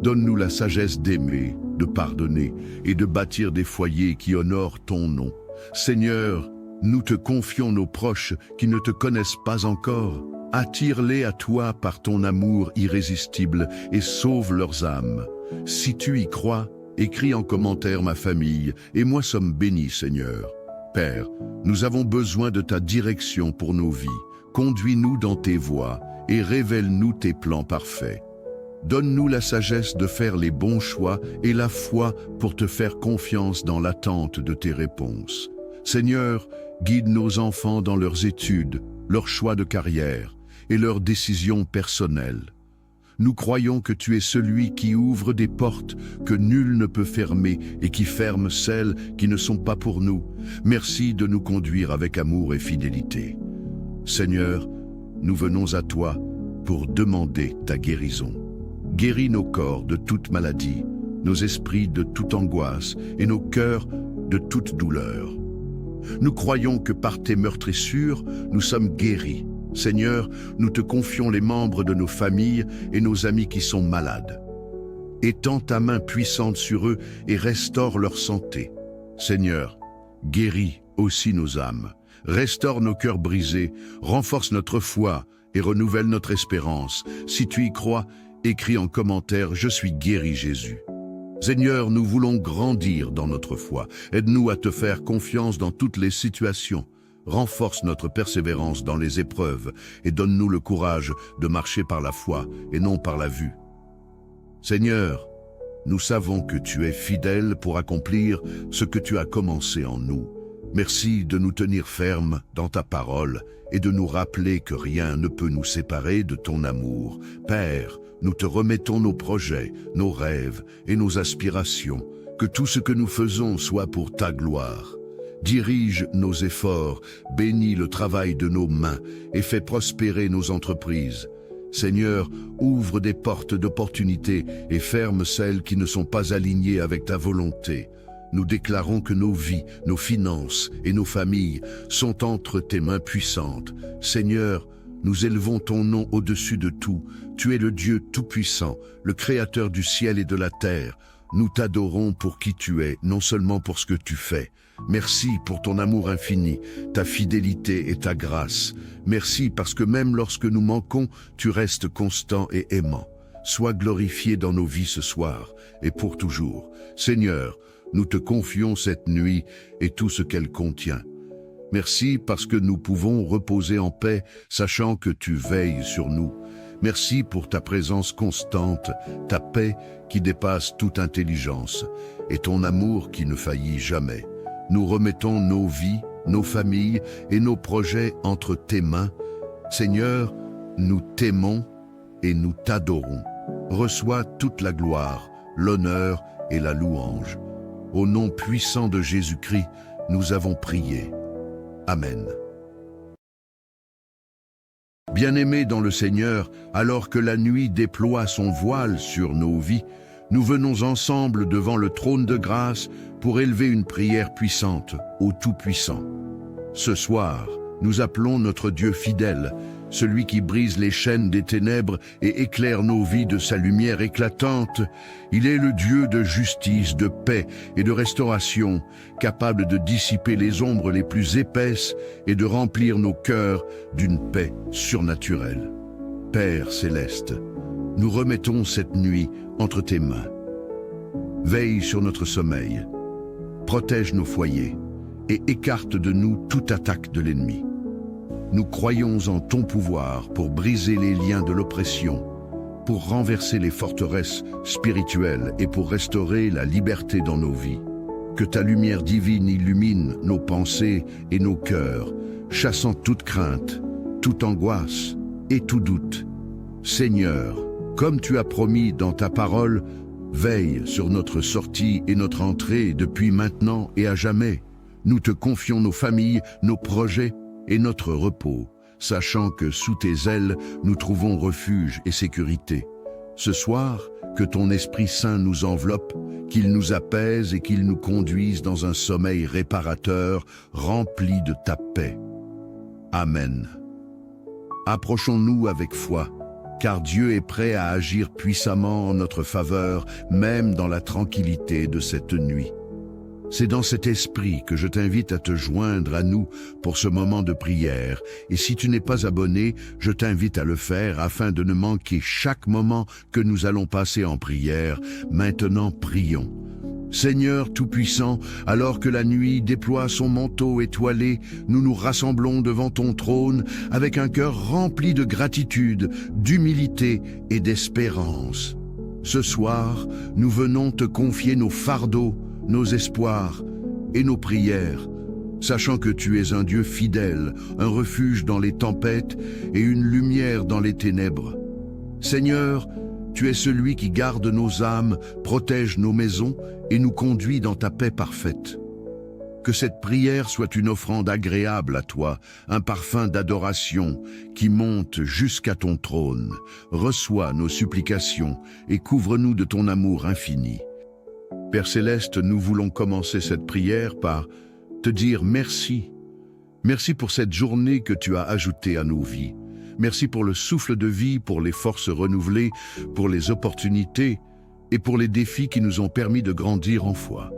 Speaker 1: Donne-nous la sagesse d'aimer, de pardonner et de bâtir des foyers qui honorent ton nom. Seigneur, nous te confions nos proches qui ne te connaissent pas encore. Attire-les à toi par ton amour irrésistible et sauve leurs âmes. Si tu y crois, écris en commentaire ma famille et moi sommes bénis, Seigneur. Père, nous avons besoin de ta direction pour nos vies. Conduis-nous dans tes voies et révèle-nous tes plans parfaits. Donne-nous la sagesse de faire les bons choix et la foi pour te faire confiance dans l'attente de tes réponses. Seigneur, guide nos enfants dans leurs études, leurs choix de carrière et leurs décisions personnelles. Nous croyons que tu es celui qui ouvre des portes que nul ne peut fermer et qui ferme celles qui ne sont pas pour nous. Merci de nous conduire avec amour et fidélité. Seigneur, nous venons à toi pour demander ta guérison. Guéris nos corps de toute maladie, nos esprits de toute angoisse et nos cœurs de toute douleur. Nous croyons que par tes meurtrissures, nous sommes guéris. Seigneur, nous te confions les membres de nos familles et nos amis qui sont malades. Étends ta main puissante sur eux et restaure leur santé. Seigneur, guéris aussi nos âmes. Restaure nos cœurs brisés, renforce notre foi et renouvelle notre espérance. Si tu y crois, écris en commentaire « Je suis guéri Jésus ». Seigneur, nous voulons grandir dans notre foi. Aide-nous à te faire confiance dans toutes les situations. Renforce notre persévérance dans les épreuves et donne-nous le courage de marcher par la foi et non par la vue. Seigneur, nous savons que tu es fidèle pour accomplir ce que tu as commencé en nous. Merci de nous tenir fermes dans ta parole et de nous rappeler que rien ne peut nous séparer de ton amour. Père, nous te remettons nos projets, nos rêves et nos aspirations. Que tout ce que nous faisons soit pour ta gloire. Dirige nos efforts, bénis le travail de nos mains et fais prospérer nos entreprises. Seigneur, ouvre des portes d'opportunité et ferme celles qui ne sont pas alignées avec ta volonté. Nous déclarons que nos vies, nos finances et nos familles sont entre tes mains puissantes. Seigneur, nous élevons ton nom au-dessus de tout. Tu es le Dieu tout-puissant, le Créateur du ciel et de la terre. Nous t'adorons pour qui tu es, non seulement pour ce que tu fais. Merci pour ton amour infini, ta fidélité et ta grâce. Merci parce que même lorsque nous manquons, tu restes constant et aimant. Sois glorifié dans nos vies ce soir et pour toujours. Seigneur, nous te confions cette nuit et tout ce qu'elle contient. Merci parce que nous pouvons reposer en paix, sachant que tu veilles sur nous. Merci pour ta présence constante, ta paix qui dépasse toute intelligence et ton amour qui ne faillit jamais. Nous remettons nos vies, nos familles et nos projets entre tes mains. Seigneur, nous t'aimons et nous t'adorons. Reçois toute la gloire, l'honneur et la louange. Au nom puissant de Jésus-Christ, nous avons prié. Amen. Bien-aimés dans le Seigneur, alors que la nuit déploie son voile sur nos vies, nous venons ensemble devant le trône de grâce pour élever une prière puissante au Tout-Puissant. Ce soir, nous appelons notre Dieu fidèle, celui qui brise les chaînes des ténèbres et éclaire nos vies de sa lumière éclatante. Il est le Dieu de justice, de paix et de restauration, capable de dissiper les ombres les plus épaisses et de remplir nos cœurs d'une paix surnaturelle. Père céleste, nous remettons cette nuit entre tes mains. Veille sur notre sommeil, protège nos foyers et écarte de nous toute attaque de l'ennemi. Nous croyons en ton pouvoir pour briser les liens de l'oppression, pour renverser les forteresses spirituelles et pour restaurer la liberté dans nos vies. Que ta lumière divine illumine nos pensées et nos cœurs, chassant toute crainte, toute angoisse et tout doute. Seigneur, comme tu as promis dans ta parole, veille sur notre sortie et notre entrée depuis maintenant et à jamais. Nous te confions nos familles, nos projets et notre repos, sachant que sous tes ailes, nous trouvons refuge et sécurité. Ce soir, que ton Esprit Saint nous enveloppe, qu'il nous apaise et qu'il nous conduise dans un sommeil réparateur, rempli de ta paix. Amen. Approchons-nous avec foi, car Dieu est prêt à agir puissamment en notre faveur, même dans la tranquillité de cette nuit. C'est dans cet esprit que je t'invite à te joindre à nous pour ce moment de prière. Et si tu n'es pas abonné, je t'invite à le faire afin de ne manquer chaque moment que nous allons passer en prière. Maintenant, prions. Seigneur Tout-Puissant, alors que la nuit déploie son manteau étoilé, nous nous rassemblons devant ton trône avec un cœur rempli de gratitude, d'humilité et d'espérance. Ce soir, nous venons te confier nos fardeaux, nos espoirs et nos prières, sachant que tu es un Dieu fidèle, un refuge dans les tempêtes et une lumière dans les ténèbres. Seigneur, tu es celui qui garde nos âmes, protège nos maisons et nous conduit dans ta paix parfaite. Que cette prière soit une offrande agréable à toi, un parfum d'adoration qui monte jusqu'à ton trône. Reçois nos supplications et couvre-nous de ton amour infini. Père Céleste, nous voulons commencer cette prière par te dire merci. Merci pour cette journée que tu as ajoutée à nos vies. Merci pour le souffle de vie, pour les forces renouvelées, pour les opportunités et pour les défis qui nous ont permis de grandir en foi.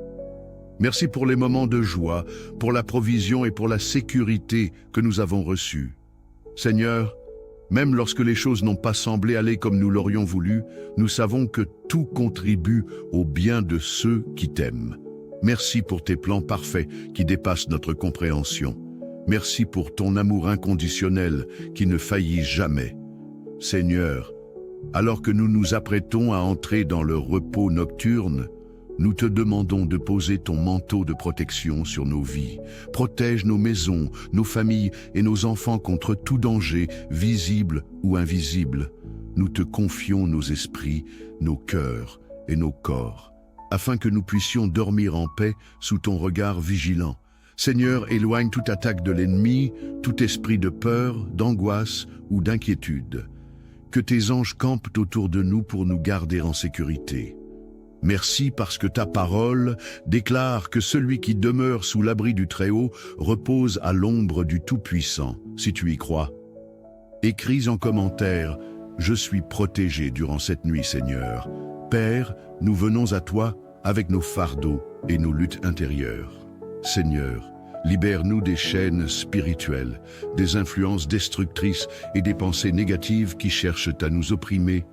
Speaker 1: Merci pour les moments de joie, pour la provision et pour la sécurité que nous avons reçue. Seigneur, même lorsque les choses n'ont pas semblé aller comme nous l'aurions voulu, nous savons que tout contribue au bien de ceux qui t'aiment. Merci pour tes plans parfaits qui dépassent notre compréhension. Merci pour ton amour inconditionnel qui ne faillit jamais. Seigneur, alors que nous nous apprêtons à entrer dans le repos nocturne, nous te demandons de poser ton manteau de protection sur nos vies. Protège nos maisons, nos familles et nos enfants contre tout danger, visible ou invisible. Nous te confions nos esprits, nos cœurs et nos corps, afin que nous puissions dormir en paix sous ton regard vigilant. Seigneur, éloigne toute attaque de l'ennemi, tout esprit de peur, d'angoisse ou d'inquiétude. Que tes anges campent autour de nous pour nous garder en sécurité. Merci parce que ta parole déclare que celui qui demeure sous l'abri du Très-Haut repose à l'ombre du Tout-Puissant, si tu y crois. Écris en commentaire « Je suis protégé durant cette nuit, Seigneur ». Père, nous venons à toi avec nos fardeaux et nos luttes intérieures. Seigneur, libère-nous des chaînes spirituelles, des influences destructrices et des pensées négatives qui cherchent à nous opprimer.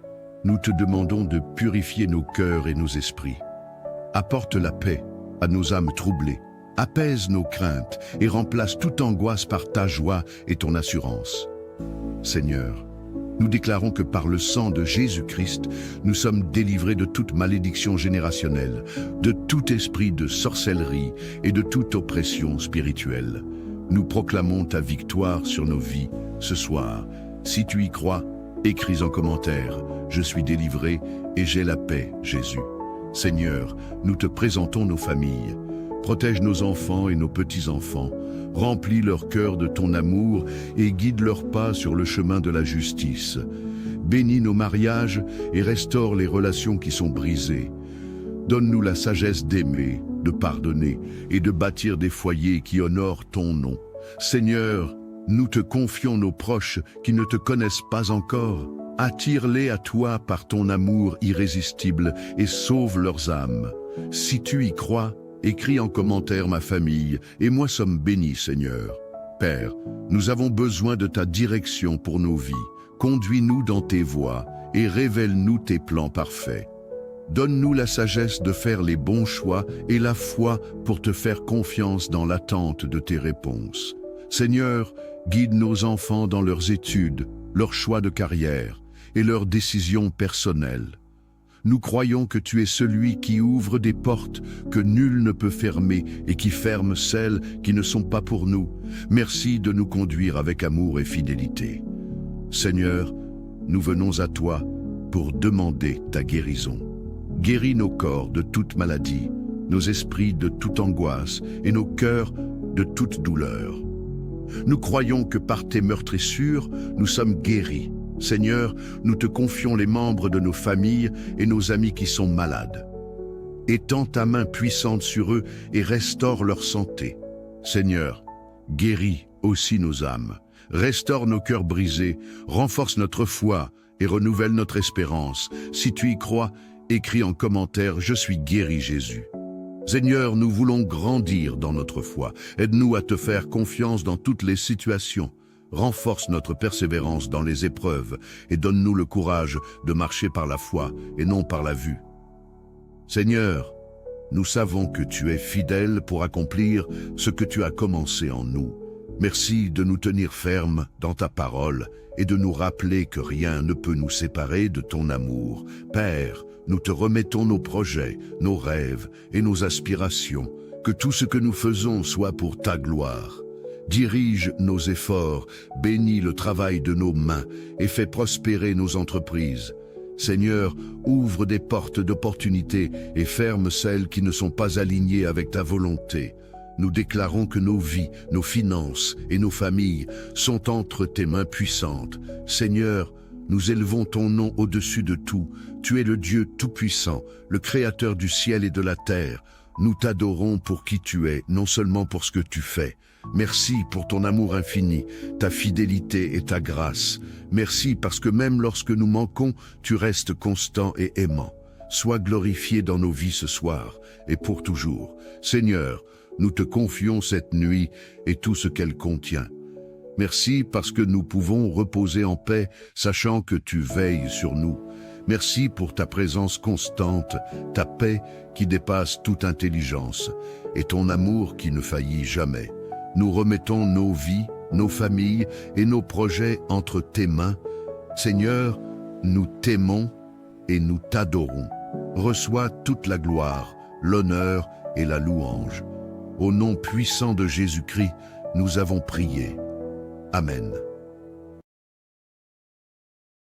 Speaker 1: Nous te demandons de purifier nos cœurs et nos esprits. Apporte la paix à nos âmes troublées, apaise nos craintes et remplace toute angoisse par ta joie et ton assurance. Seigneur, nous déclarons que par le sang de Jésus-Christ, nous sommes délivrés de toute malédiction générationnelle, de tout esprit de sorcellerie et de toute oppression spirituelle. Nous proclamons ta victoire sur nos vies ce soir. Si tu y crois, écris en commentaire « Je suis délivré et j'ai la paix, Jésus ». Seigneur, nous te présentons nos familles. Protège nos enfants et nos petits-enfants. Remplis leur cœur de ton amour et guide leurs pas sur le chemin de la justice. Bénis nos mariages et restaure les relations qui sont brisées. Donne-nous la sagesse d'aimer, de pardonner et de bâtir des foyers qui honorent ton nom. Seigneur, nous te confions nos proches qui ne te connaissent pas encore. Attire-les à toi par ton amour irrésistible et sauve leurs âmes. Si tu y crois, écris en commentaire ma famille et moi sommes bénis, Seigneur. Père, nous avons besoin de ta direction pour nos vies. Conduis-nous dans tes voies et révèle-nous tes plans parfaits. Donne-nous la sagesse de faire les bons choix et la foi pour te faire confiance dans l'attente de tes réponses. Seigneur, guide nos enfants dans leurs études, leurs choix de carrière et leurs décisions personnelles. Nous croyons que tu es celui qui ouvre des portes que nul ne peut fermer et qui ferme celles qui ne sont pas pour nous. Merci de nous conduire avec amour et fidélité. Seigneur, nous venons à toi pour demander ta guérison. Guéris nos corps de toute maladie, nos esprits de toute angoisse et nos cœurs de toute douleur. Nous croyons que par tes meurtrissures, nous sommes guéris. Seigneur, nous te confions les membres de nos familles et nos amis qui sont malades. Étends ta main puissante sur eux et restaure leur santé. Seigneur, guéris aussi nos âmes. restaure nos cœurs brisés, renforce notre foi et renouvelle notre espérance. Si tu y crois, écris en commentaire « Je suis guéri Jésus ». Seigneur, nous voulons grandir dans notre foi. Aide-nous à te faire confiance dans toutes les situations. Renforce notre persévérance dans les épreuves et donne-nous le courage de marcher par la foi et non par la vue. Seigneur, nous savons que tu es fidèle pour accomplir ce que tu as commencé en nous. Merci de nous tenir fermes dans ta parole et de nous rappeler que rien ne peut nous séparer de ton amour. Père, nous te remettons nos projets, nos rêves et nos aspirations. Que tout ce que nous faisons soit pour ta gloire. Dirige nos efforts, bénis le travail de nos mains et fais prospérer nos entreprises. Seigneur, ouvre des portes d'opportunités et ferme celles qui ne sont pas alignées avec ta volonté. Nous déclarons que nos vies, nos finances et nos familles sont entre tes mains puissantes. Seigneur, nous élevons ton nom au-dessus de tout. Tu es le Dieu tout-puissant, le Créateur du ciel et de la terre. Nous t'adorons pour qui tu es, non seulement pour ce que tu fais. Merci pour ton amour infini, ta fidélité et ta grâce. Merci parce que même lorsque nous manquons, tu restes constant et aimant. Sois glorifié dans nos vies ce soir et pour toujours. Seigneur, nous te confions cette nuit et tout ce qu'elle contient. Merci parce que nous pouvons reposer en paix, sachant que tu veilles sur nous. Merci pour ta présence constante, ta paix qui dépasse toute intelligence et ton amour qui ne faillit jamais. Nous remettons nos vies, nos familles et nos projets entre tes mains. Seigneur, nous t'aimons et nous t'adorons. Reçois toute la gloire, l'honneur et la louange. Au nom puissant de Jésus-Christ, nous avons prié. Amen.